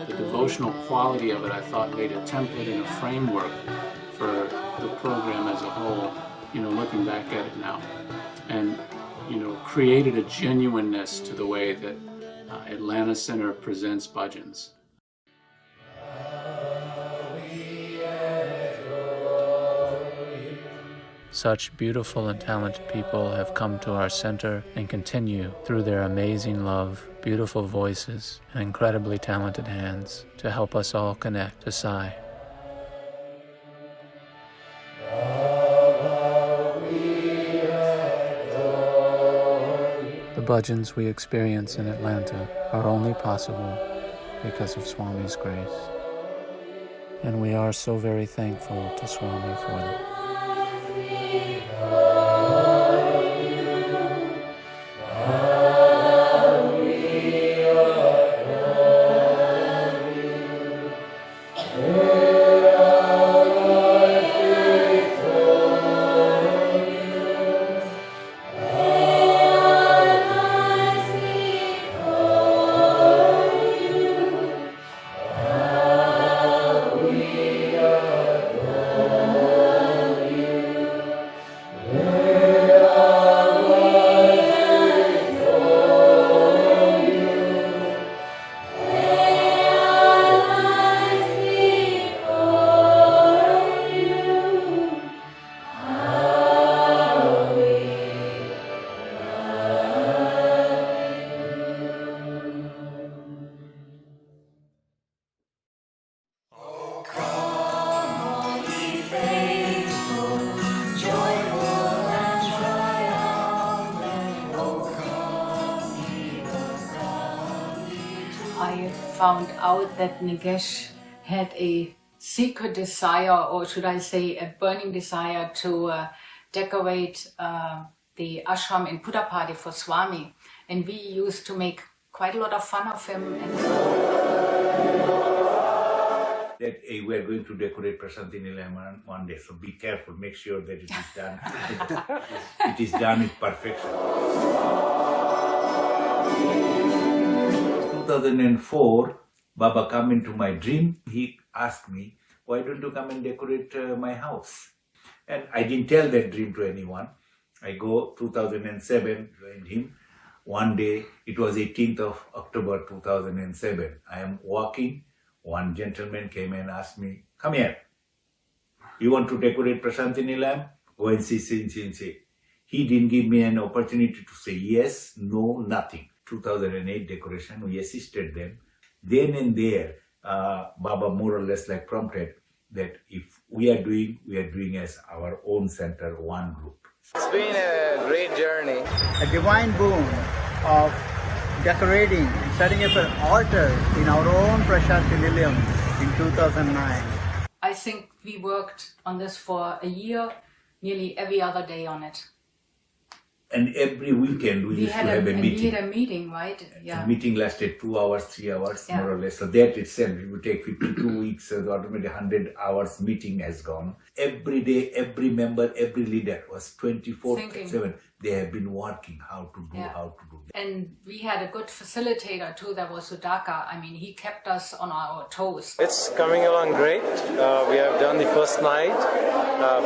The devotional quality of it, I thought, made a template and a framework for the program as a whole, looking back at it now. And, created a genuineness to the way that Atlanta Center presents bhajans. Such beautiful and talented people have come to our center and continue through their amazing love, beautiful voices, and incredibly talented hands to help us all connect to Sai. The The bhajans we experience in Atlanta are only possible because of Swami's grace. And we are so very thankful to Swami for them. I found out that Nigesh had a secret desire, or should I say a burning desire, to decorate the ashram in Puttapadi for Swami. And we used to make quite a lot of fun of him. That we are going to decorate Prasanthi Nilayam one day, so be careful, make sure that it is done. It is done with perfection. 2004, Baba come into my dream. He asked me, why don't you come and decorate my house? And I didn't tell that dream to anyone. I go 2007, joined him. One day, it was 18th of October 2007. I am walking. One gentleman came and asked me, come here. You want to decorate Prasanthi Nilayam? Go and see. He didn't give me an opportunity to say yes, no, nothing. 2008 decoration, we assisted them. Then and there, Baba more or less like prompted that if we are doing as our own center, one group. It's been a great journey. A divine boon of decorating and setting up an altar in our own Prasanthi Nilayam in 2009. I think we worked on this for a year, nearly every other day on it. And every weekend we used to have a meeting. We had a meeting, right? Yeah. The meeting lasted 2 hours, 3 hours, Yeah. more or less. So that itself, it would take 52 weeks, so automatically 100 hours meeting has gone. Every day, every member, every leader was 24/7. They have been working how to do. And we had a good facilitator too, that was Sudhaka. I mean, he kept us on our toes. It's coming along great. We have done the first night.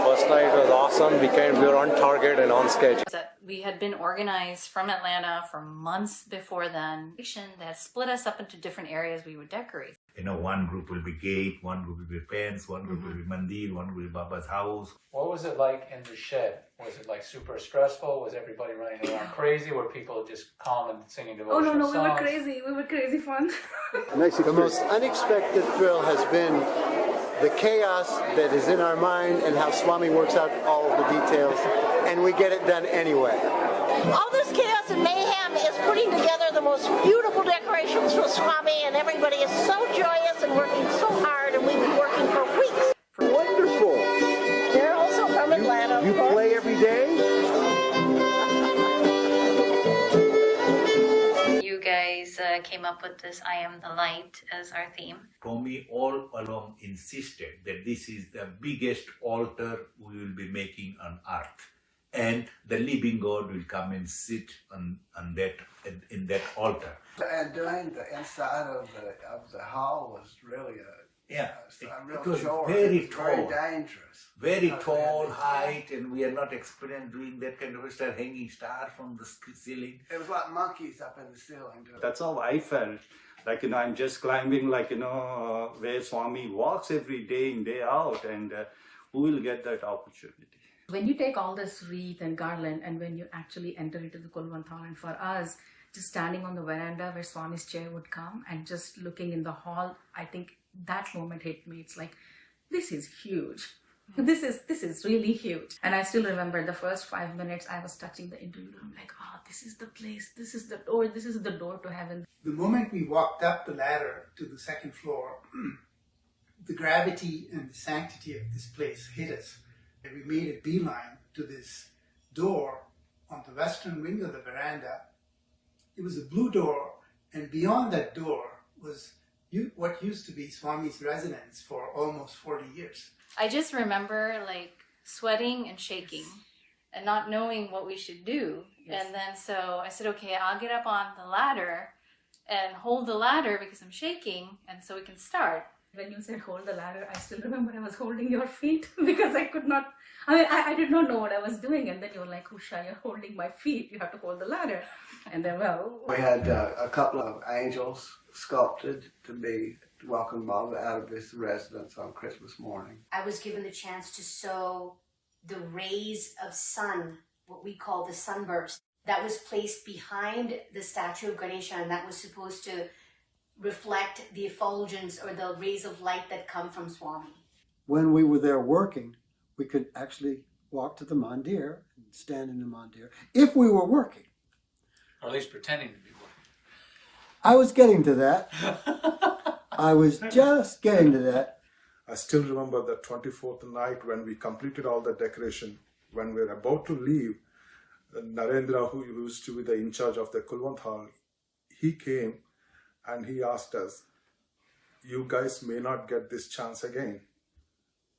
First night was awesome. We were on target and on schedule. We had been organized from Atlanta for months before then. That split us up into different areas we would decorate. One group will be gate, one group will be pens, one group will be mandir, one will be Baba's house. What was it like in the shed? Was it like super stressful? Was everybody running around crazy? Were people just calm and singing devotional songs? we were crazy. We were crazy fun. The most unexpected thrill has been the chaos that is in our mind and how Swami works out all of the details, and we get it done anyway. All this chaos and mayhem is putting together the most beautiful decorations for Swami, and everybody is so joyous and working so hard, and we've been working for weeks. Wonderful. They're also from Atlanta. You play every day? You guys came up with this I Am the Light as our theme. Tommy all along insisted that this is the biggest altar we will be making on earth. And the living God will come and sit in that altar. And doing the inside of the hall was really a real it was chore. very It was tall, very dangerous. very tall height, and we are not experienced doing that kind of stuff, hanging stars from the ceiling. It was like monkeys up in the ceiling. That's how I felt. I'm just climbing, where Swami walks every day in, day out, and who will get that opportunity? When you take all this wreath and garland, and when you actually enter into the Kulwanthan, and for us, just standing on the veranda where Swami's chair would come and just looking in the hall, I think that moment hit me. It's like, this is huge. This is really huge. And I still remember the first 5 minutes I was touching the interview. I'm like, oh, this is the place, this is the door to heaven. The moment we walked up the ladder to the second floor, the gravity and the sanctity of this place hit us. And we made a beeline to this door on the western wing of the veranda. It was a blue door, and beyond that door was what used to be Swami's residence for almost 40 years. I just remember like sweating and shaking and not knowing what we should do. Yes. And then so I said, okay, I'll get up on the ladder and hold the ladder because I'm shaking, and so we can start. When you said hold the ladder, I still remember I was holding your feet because I could not, I did not know what I was doing. And then you were like, Usha, you're holding my feet. You have to hold the ladder. And then, well. We had a couple of angels sculpted to be welcome Baba out of his residence on Christmas morning. I was given the chance to sow the rays of sun, what we call the sunburst. That was placed behind the statue of Ganesha, and that was supposed to reflect the effulgence or the rays of light that come from Swami. When we were there working, we could actually walk to the mandir and stand in the mandir if we were working. Or at least pretending to be working. I was getting to that. I was just getting to that. I still remember the 24th night when we completed all the decoration. When we were about to leave, Narendra, who used to be the in charge of the Kulwant Hall, he came and he asked us, you guys may not get this chance again.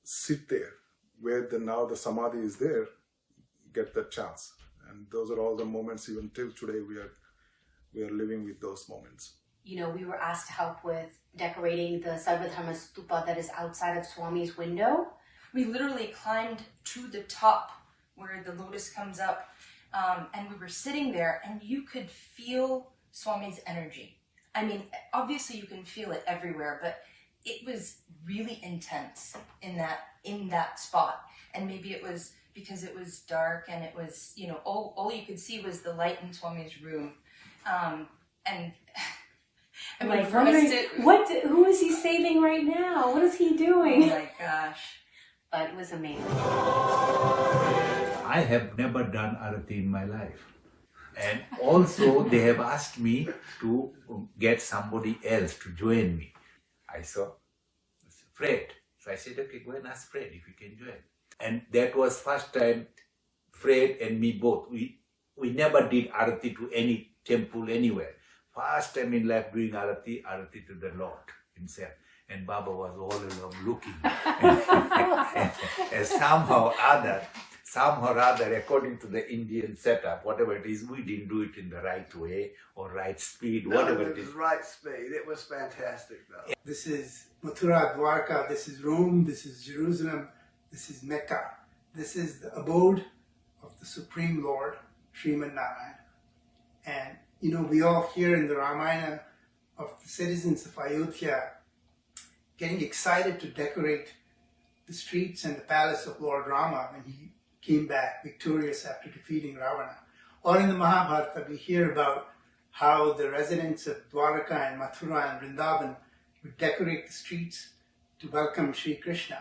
Sit there where now the Samadhi is there, get that chance. And those are all the moments, even till today, we are living with those moments. You know, we were asked to help with decorating the Sarvadharma Stupa that is outside of Swami's window. We literally climbed to the top where the lotus comes up, and we were sitting there, and you could feel Swami's energy. I mean, obviously you can feel it everywhere, but it was really intense in that spot. And maybe it was because it was dark and it was, you know, all you could see was the light in Swami's room. And I mean, like wondering, who is he saving right now? What is he doing? Oh my gosh. But it was amazing. I have never done arati in my life. And also they have asked me to get somebody else to join me. I saw Fred. So I said, okay, go and ask Fred if you can join. And that was first time Fred and me both. We never did arati to any temple anywhere. First time in life doing arati to the Lord himself. And Baba was all along looking. and somehow or other, according to the Indian setup, whatever it is, we didn't do it in the right way or right speed, whatever it is. It was right speed. It was fantastic, though. This is Mathura, Dwarka, this is Rome, this is Jerusalem, this is Mecca. This is the abode of the Supreme Lord, Sriman Narayan. And, you know, we all hear in the Ramayana of the citizens of Ayodhya getting excited to decorate the streets and the palace of Lord Rama when he came back victorious after defeating Ravana. Or in the Mahabharata, we hear about how the residents of Dwaraka and Mathura and Vrindavan would decorate the streets to welcome Sri Krishna.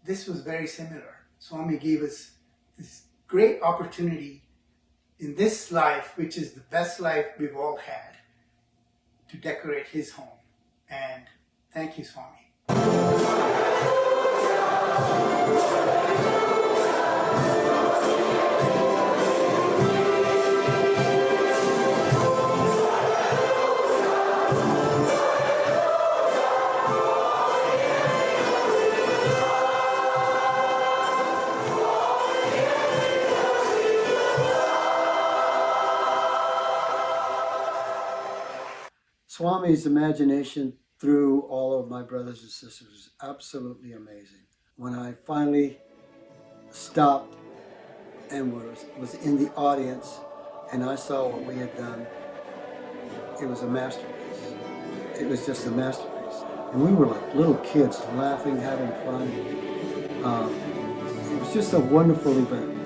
This was very similar. Swami gave us this great opportunity in this life, which is the best life we've all had, to decorate his home. And thank you, Swami. Swami's imagination through all of my brothers and sisters was absolutely amazing. When I finally stopped and was in the audience and I saw what we had done, it was a masterpiece. It was just a masterpiece. And we were like little kids laughing, having fun. It was just a wonderful event.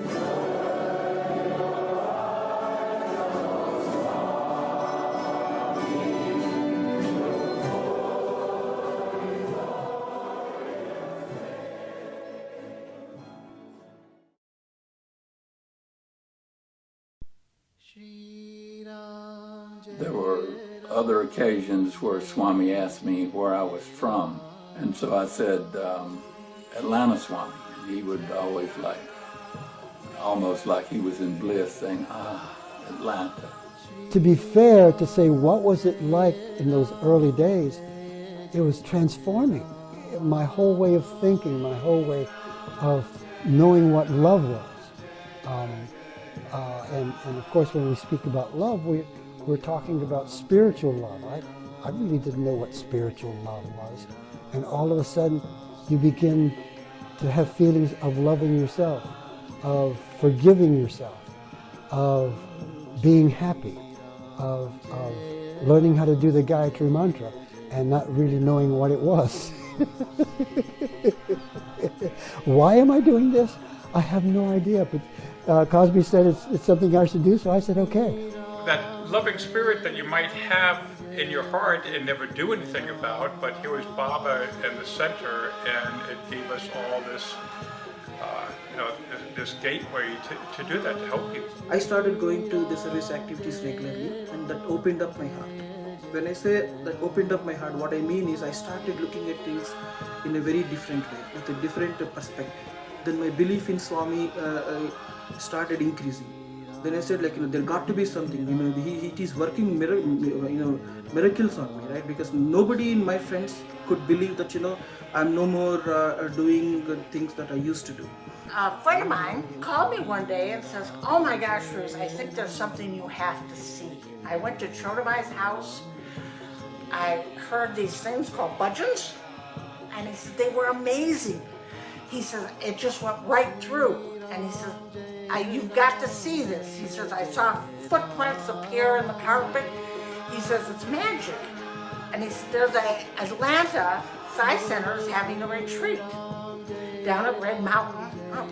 There were other occasions where Swami asked me where I was from, and so I said, Atlanta, Swami, and he would always almost like he was in bliss, saying, Atlanta. To be fair, to say what was it like in those early days, it was transforming. My whole way of thinking, my whole way of knowing what love was. And of course, when we speak about love, we're talking about spiritual love. I really didn't know what spiritual love was. And all of a sudden, you begin to have feelings of loving yourself, of forgiving yourself, of being happy, of learning how to do the Gayatri Mantra and not really knowing what it was. Why am I doing this? I have no idea, but Cosby said it's something I should do, so I said okay. That loving spirit that you might have in your heart and never do anything about, but here was Baba in the center, and it gave us all this, this gateway to do that, to help people. I started going to the service activities regularly, and that opened up my heart. When I say that opened up my heart, what I mean is I started looking at things in a very different way, with a different perspective. Then my belief in Swami started increasing. Then I said, there got to be something. It is working miracles on me, right? Because nobody in my friends could believe that I'm no more doing things that I used to do. A friend of mine called me one day and says, "Oh my gosh, Ruth, I think there's something you have to see." I went to Chodabai's house. I heard these things called bhajans, and he said they were amazing. He says it just went right through, and he says, "You've got to see this." He says, "I saw footprints appear in the carpet." He says it's magic, and he said there's a Atlanta Sai Center is having a retreat down at Red Mountain.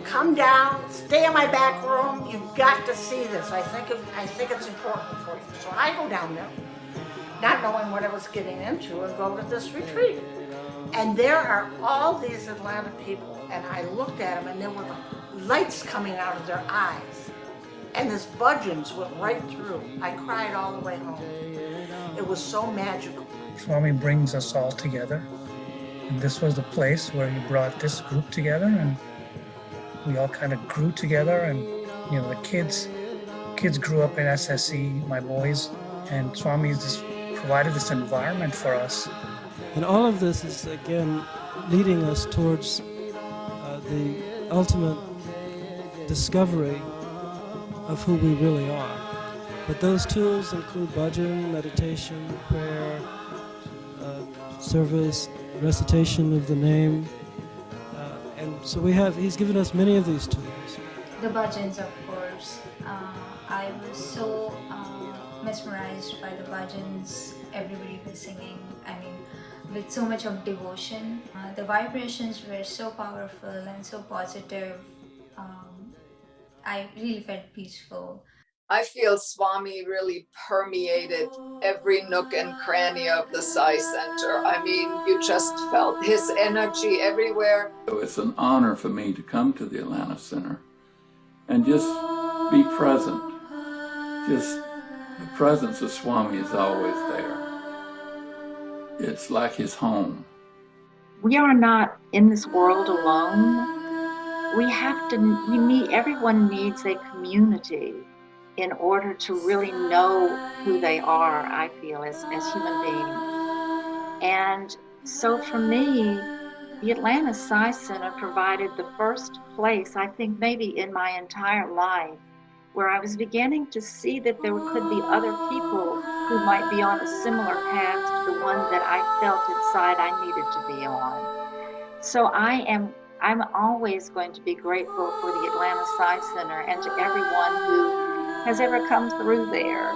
Come down, stay in my back room. You've got to see this. I think it's important for you. So I go down there, not knowing what I was getting into, and go to this retreat. And there are all these Atlanta people, and I looked at them, and there were lights coming out of their eyes, and this bhajans went right through. I cried all the way home. It was so magical. Swami brings us all together, and this was the place where he brought this group together, and we all kind of grew together. And the kids grew up in SSE, my boys, and Swami just provided this environment for us. And all of this is again leading us towards the ultimate discovery of who we really are. But those tools include bhajan, meditation, prayer, service, recitation of the name. And so he's given us many of these tools. The bhajans, of course. I was so mesmerized by the bhajans. Everybody was singing, with so much of devotion. The vibrations were so powerful and so positive. I really felt peaceful. I feel Swami really permeated every nook and cranny of the Sai Center. You just felt his energy everywhere. So it's an honor for me to come to the Atlanta Center and just be present. Just the presence of Swami is always there. It's like his home. We are not in this world alone. Everyone needs a community in order to really know who they are, I feel, as human beings. And so for me, the Atlanta Sai Center provided the first place, I think maybe in my entire life, where I was beginning to see that there could be other people who might be on a similar path to the one that I felt inside I needed to be on. So I'm always going to be grateful for the Atlanta Sai Center and to everyone who has ever come through there.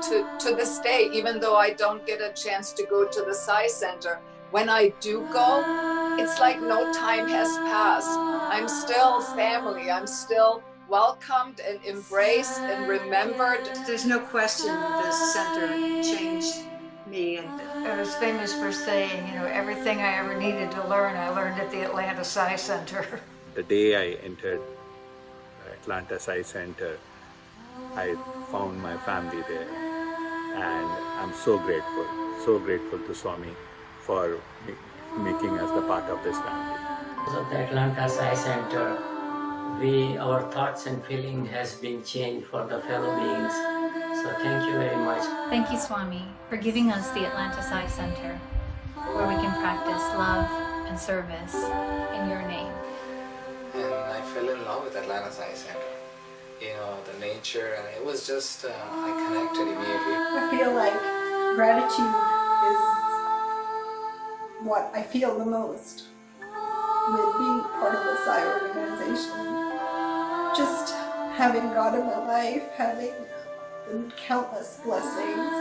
To this day, even though I don't get a chance to go to the Sai Center, when I do go, it's like no time has passed. I'm still family. I'm still welcomed and embraced and remembered. There's no question this center changed me. And I was famous for saying, everything I ever needed to learn, I learned at the Atlanta Sai Center. The day I entered Atlanta Sai Center, I found my family there, and I'm so grateful to Swami for making us the part of this family. So the Atlanta Sai Center, our thoughts and feeling has been changed for the fellow beings. So thank you very much. Thank you, Swami, for giving us the Atlanta Sai Center, where we can practice love and service in your name. And I fell in love with Atlanta Sai Center. You know, the nature, and it was just, I connected immediately. I feel like gratitude is what I feel the most with being part of the Sai organization. Just having God in my life, having countless blessings.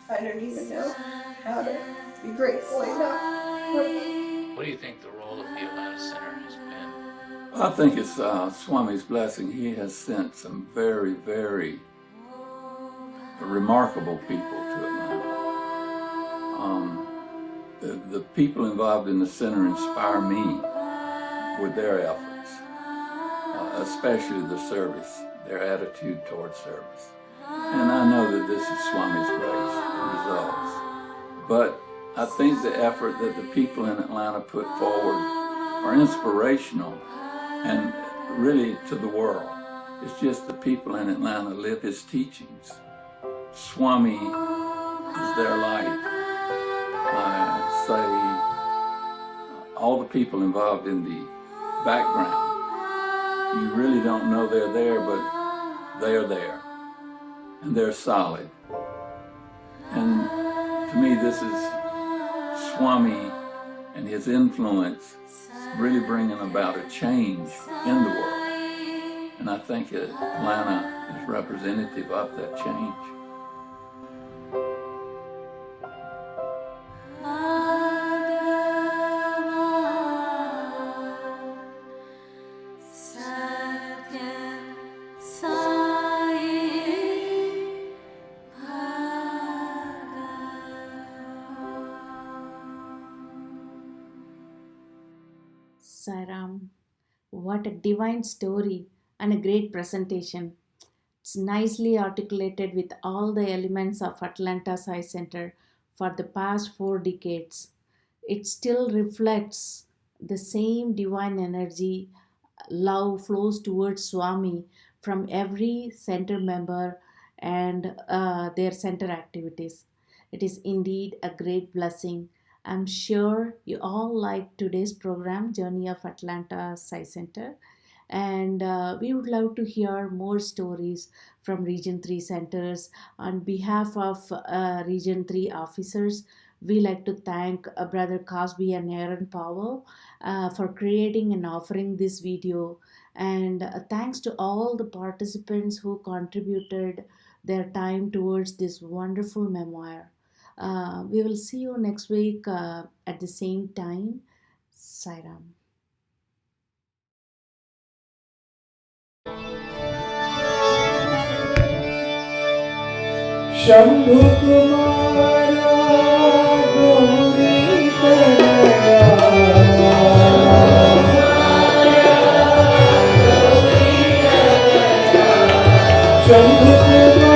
I don't even know how to be grateful enough. What do you think the role of the Atlanta Center has been? I think it's Swami's blessing. He has sent some very, very remarkable people to Atlanta. The people involved in the center inspire me with their efforts, especially the service, their attitude towards service. And I know that this is Swami's grace, the results. But I think the effort that the people in Atlanta put forward are inspirational and really to the world. It's just the people in Atlanta live his teachings. Swami is their life. I say all the people involved in the background, you really don't know they're there, but they are there. And they're solid. And to me, this is Swami and his influence really bringing about a change in the world. And I think Atlanta is representative of that change. Sairam, what a divine story and a great presentation. It's nicely articulated with all the elements of Atlanta Sai Center for the past 4 decades. It still reflects the same divine energy, love flows towards Swami from every center member and their center activities. It is indeed a great blessing. I'm sure you all liked today's program, Journey of Atlanta Sai Center. And we would love to hear more stories from Region 3 centers. On behalf of Region 3 officers, we like to thank Brother Cosby and Aaron Powell for creating and offering this video. And thanks to all the participants who contributed their time towards this wonderful memoir. We will see you next week at the same time. Sairam. Shambhu Kumara Gauri Tanaya Shambhu Kumara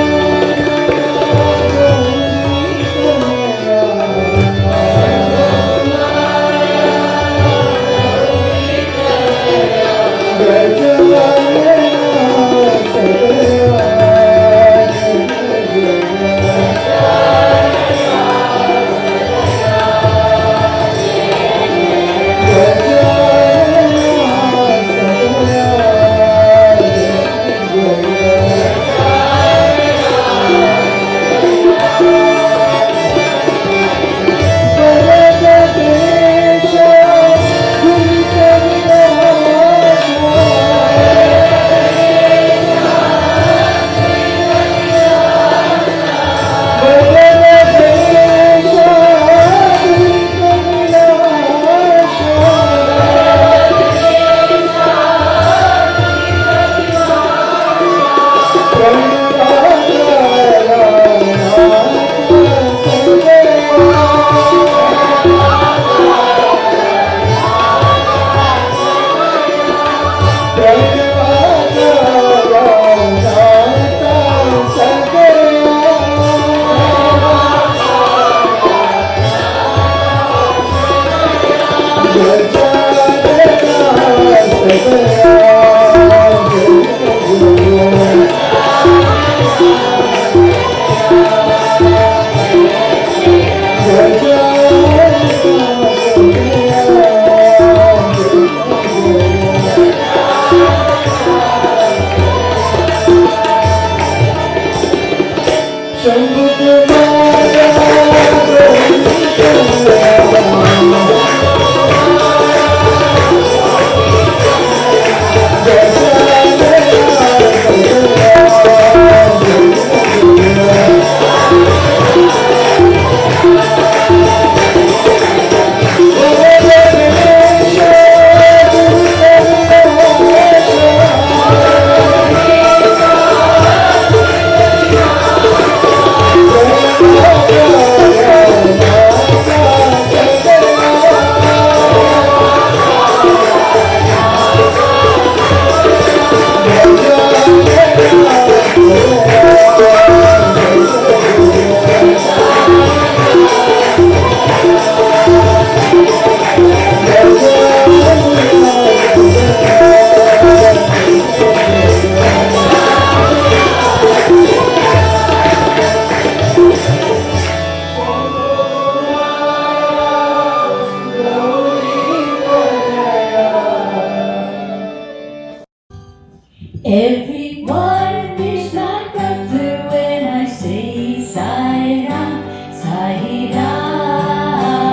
Everyone is my brother when I say Sai Ram, Sai Ram,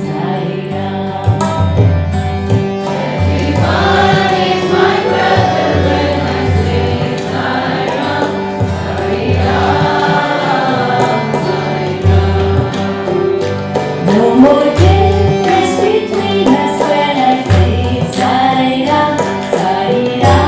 Sai Ram. Everyone is my brother when I say Sai Ram, Sai Ram, Sai Ram. No more difference between us when I say Sai Ram, Sai Ram.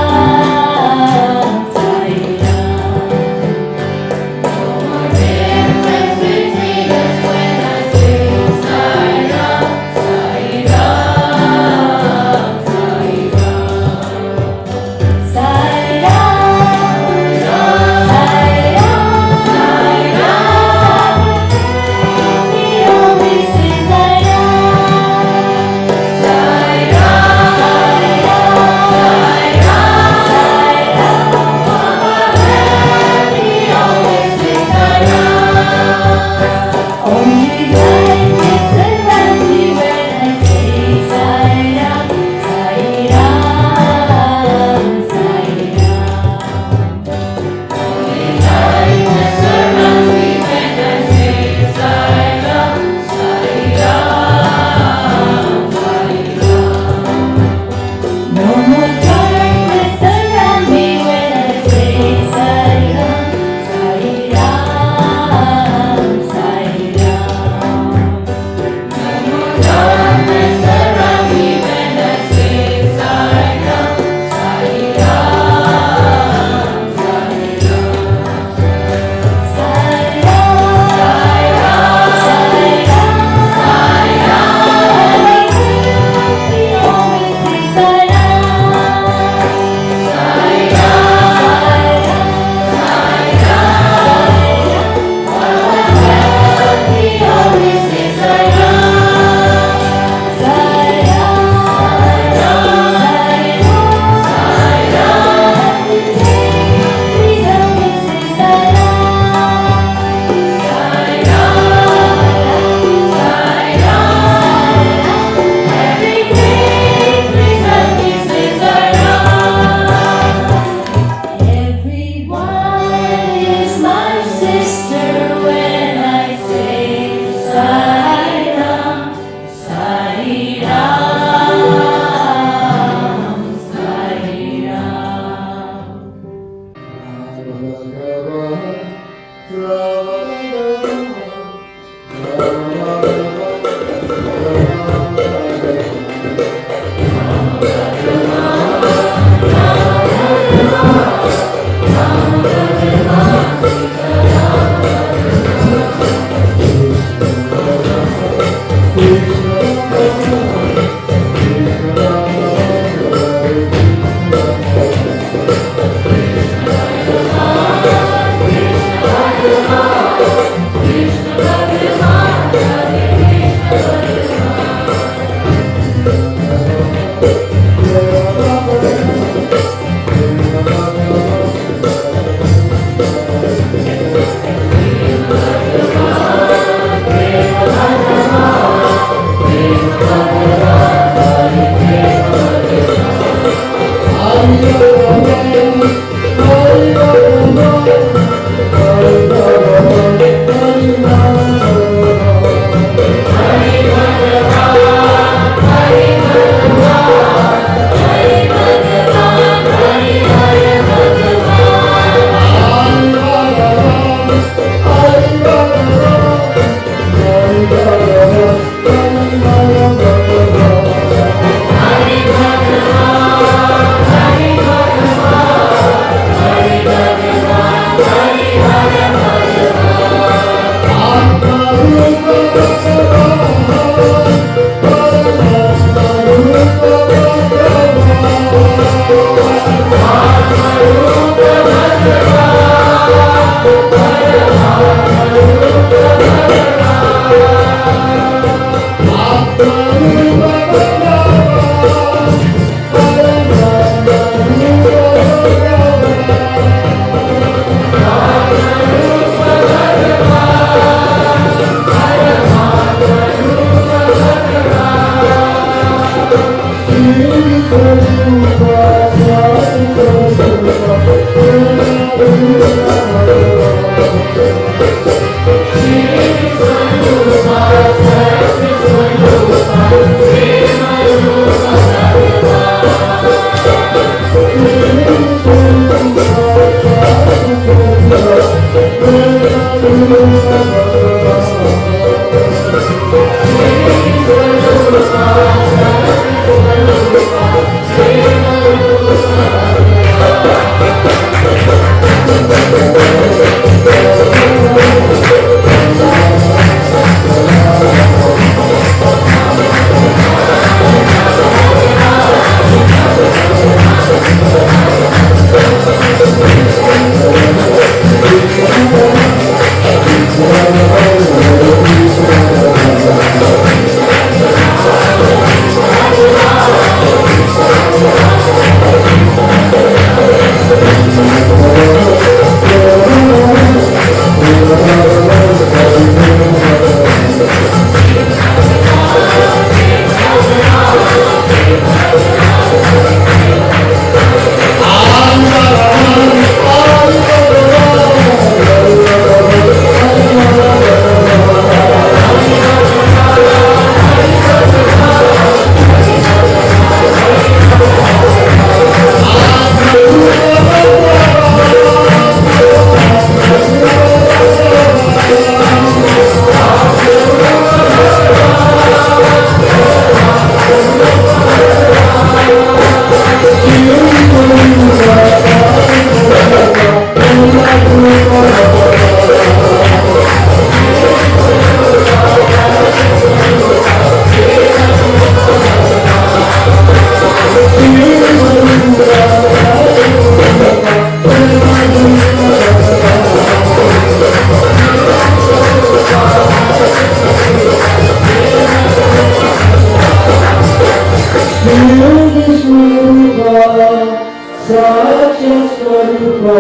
Satyaswarupa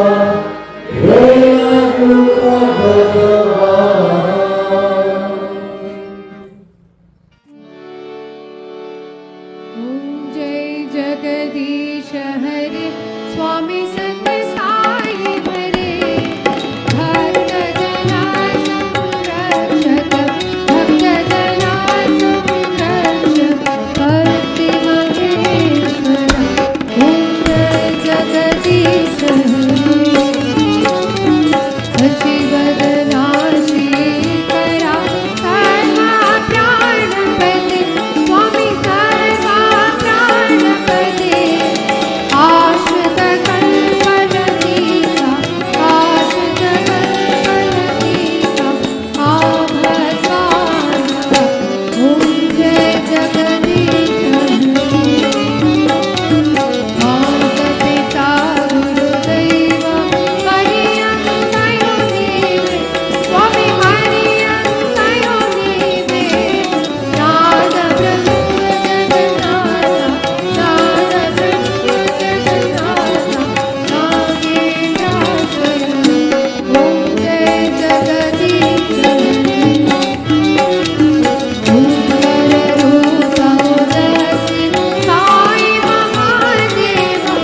Rupa Bhagavan. जय जगदीश हरे स्वामी सत्य साई हरे भक्त जना संरक्षक भक्त जना संरक्षक भक्ति महेश्वर ओम जय जगदीश हरे शशिवदना श्रीकरा सर्वा प्राणपते स्वामी सर्वा प्राणपते आश्रित कल्पलतीका आश्रित कल्पलतीका आभस्वान्ता ओम जय जगदीश माता पिता गुरुदैव हरियन्तयो देवे स्वामी हरियन्तयो देवे नाद ब्रह्म जगन्नाथ नाद ब्रह्म जगन्नाथ नागेन्द्राश्रय ओम जय जगदीश ओंकार रूप उदयसि साई महादेवा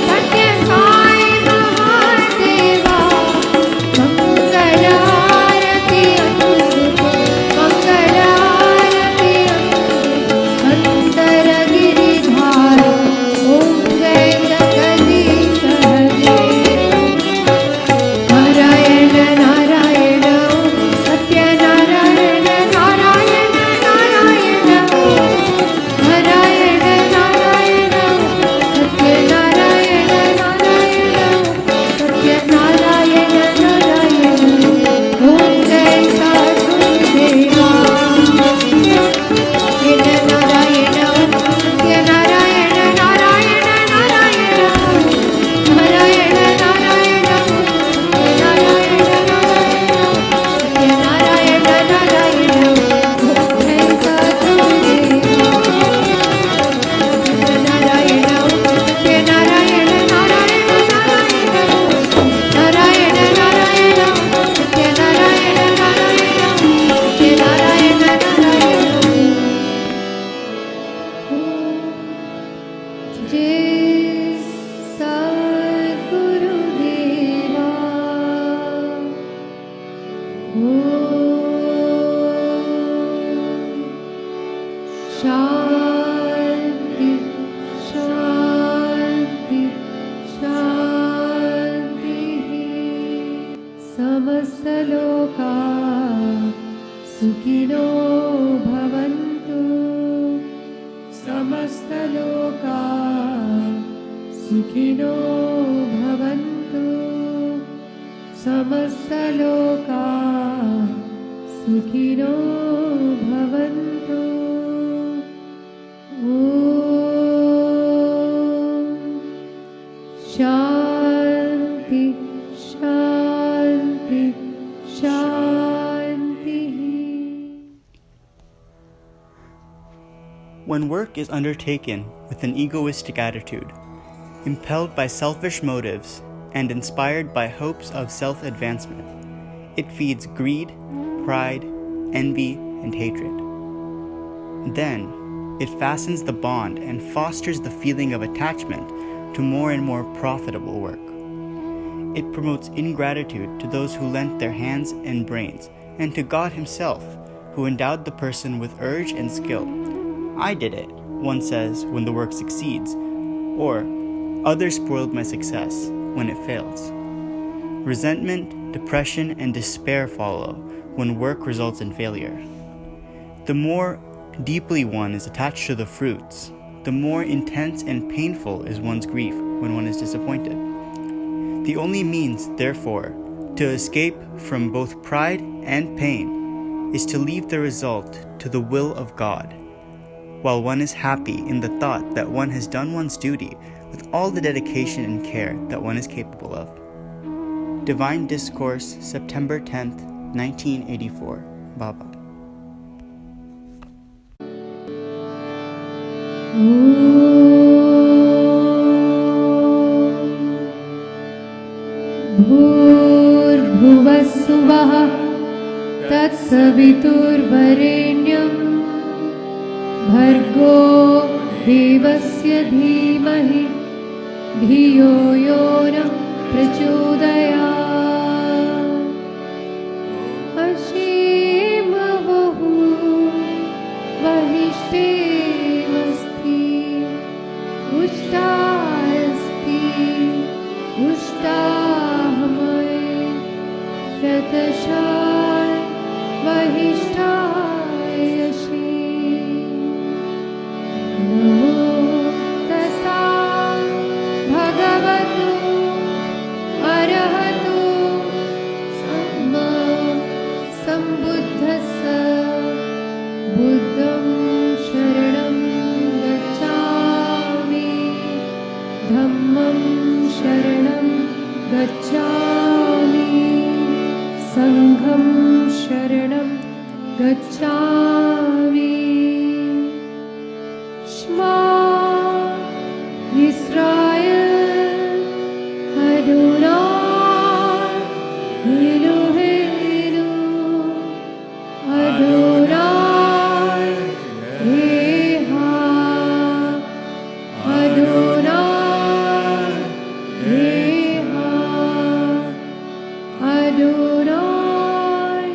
सत्य साई महादेवा मंगलारति मंगलारति अंतर गिरिधार ओम जय जगदीश हरे नारायण नारायण सत्य नारायण नारायण नारायण नारायण नारायण सत्य नारायण नारायण सत्य नारायण नारायण ओम जय साधुदेवा नारायण सत्य नारायण नारायण नारायण नारायण नारायण नारायण नारायण जय सद्गुरुदेवा नारायण सत्य नारायण नारायण नारायण नारायण सत्य नारायण नारायण सत्य नारायण नारायण जय सद्गुरुदेवा शांति शांति शांति समस्तलोका सुखिनो भवन्तु समस्तलोका सुखिनो भवन्तु समस्तलोका सुखिनो भवन्तु ॐ शान्ति शान्ति शान्तिः. When work is undertaken with an egoistic attitude, impelled by selfish motives, and inspired by hopes of self-advancement, it feeds greed, pride, envy, and hatred. Then, it fastens the bond and fosters the feeling of attachment to more and more profitable work. It promotes ingratitude to those who lent their hands and brains, and to God Himself, who endowed the person with urge and skill. I did it, one says when the work succeeds, or others spoiled my success when it fails. Resentment, depression, and despair follow when work results in failure. The more deeply one is attached to the fruits, the more intense and painful is one's grief when one is disappointed. The only means, therefore, to escape from both pride and pain is to leave the result to the will of God, while one is happy in the thought that one has done one's duty with all the dedication and care that one is capable of. Divine Discourse, September 10th, 1984, Baba. Om भूर्भुवः सुवः तत्सवितुर्वरेण्यं भर्गो देवस्य धीमहि धियो यो नः प्रचोदयात्। अशीमवहु वहिष्ठेमस्ति उष्टास्ति उष्टाहमय शतशाय वहिष्ठायशि। नमो तस्सा भगवतो अरहतो सम्मा सम्बुद्धस्स। बुद्धं शरणं गच्छामि धम्मं शरणं गच्छामि संघं शरणं गच्छामि। श्मा इस्राएल अदोनाय एलोहेनु अदोनाय एहाद अदोनाय एहाद अदोनाय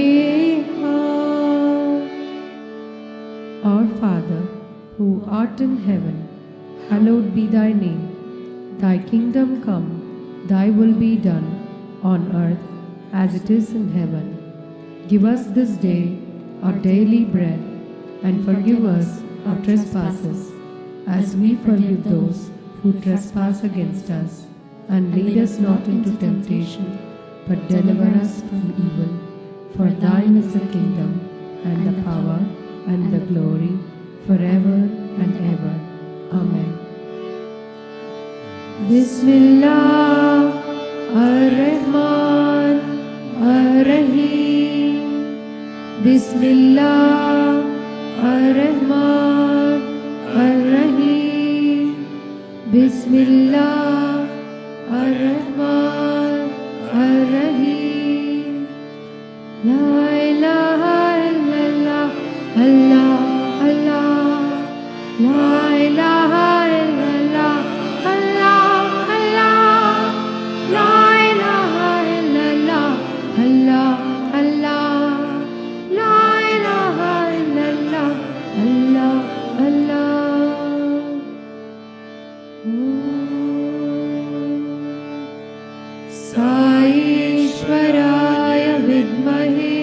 एहाद। Our Father, who art in heaven, hallowed be thy name. Thy kingdom come, thy will be done, on earth as it is in heaven. Give us this day our daily bread, and forgive us our trespasses, as we forgive those who trespass against us. And lead us not into temptation, but deliver us from evil. For thine is the kingdom, and the power, and the glory, forever and ever. Amen. Bismillah ar-Rahman ar-Rahim. Bismillah ar-Rahman ar-Rahim. Bismillah ar-Rahman ar-Rahim. La ilaha illallah, Allah, Allah. La ilaha illallah, Allah, Allah. La ilaha illallah, Allah, Allah. La ilaha illallah, Allah, Allah. साईश्वराय विद्महे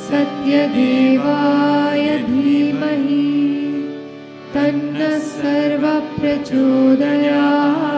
सत्यदेवाय धीमहि तन्नः सर्वः प्रचोदयात्।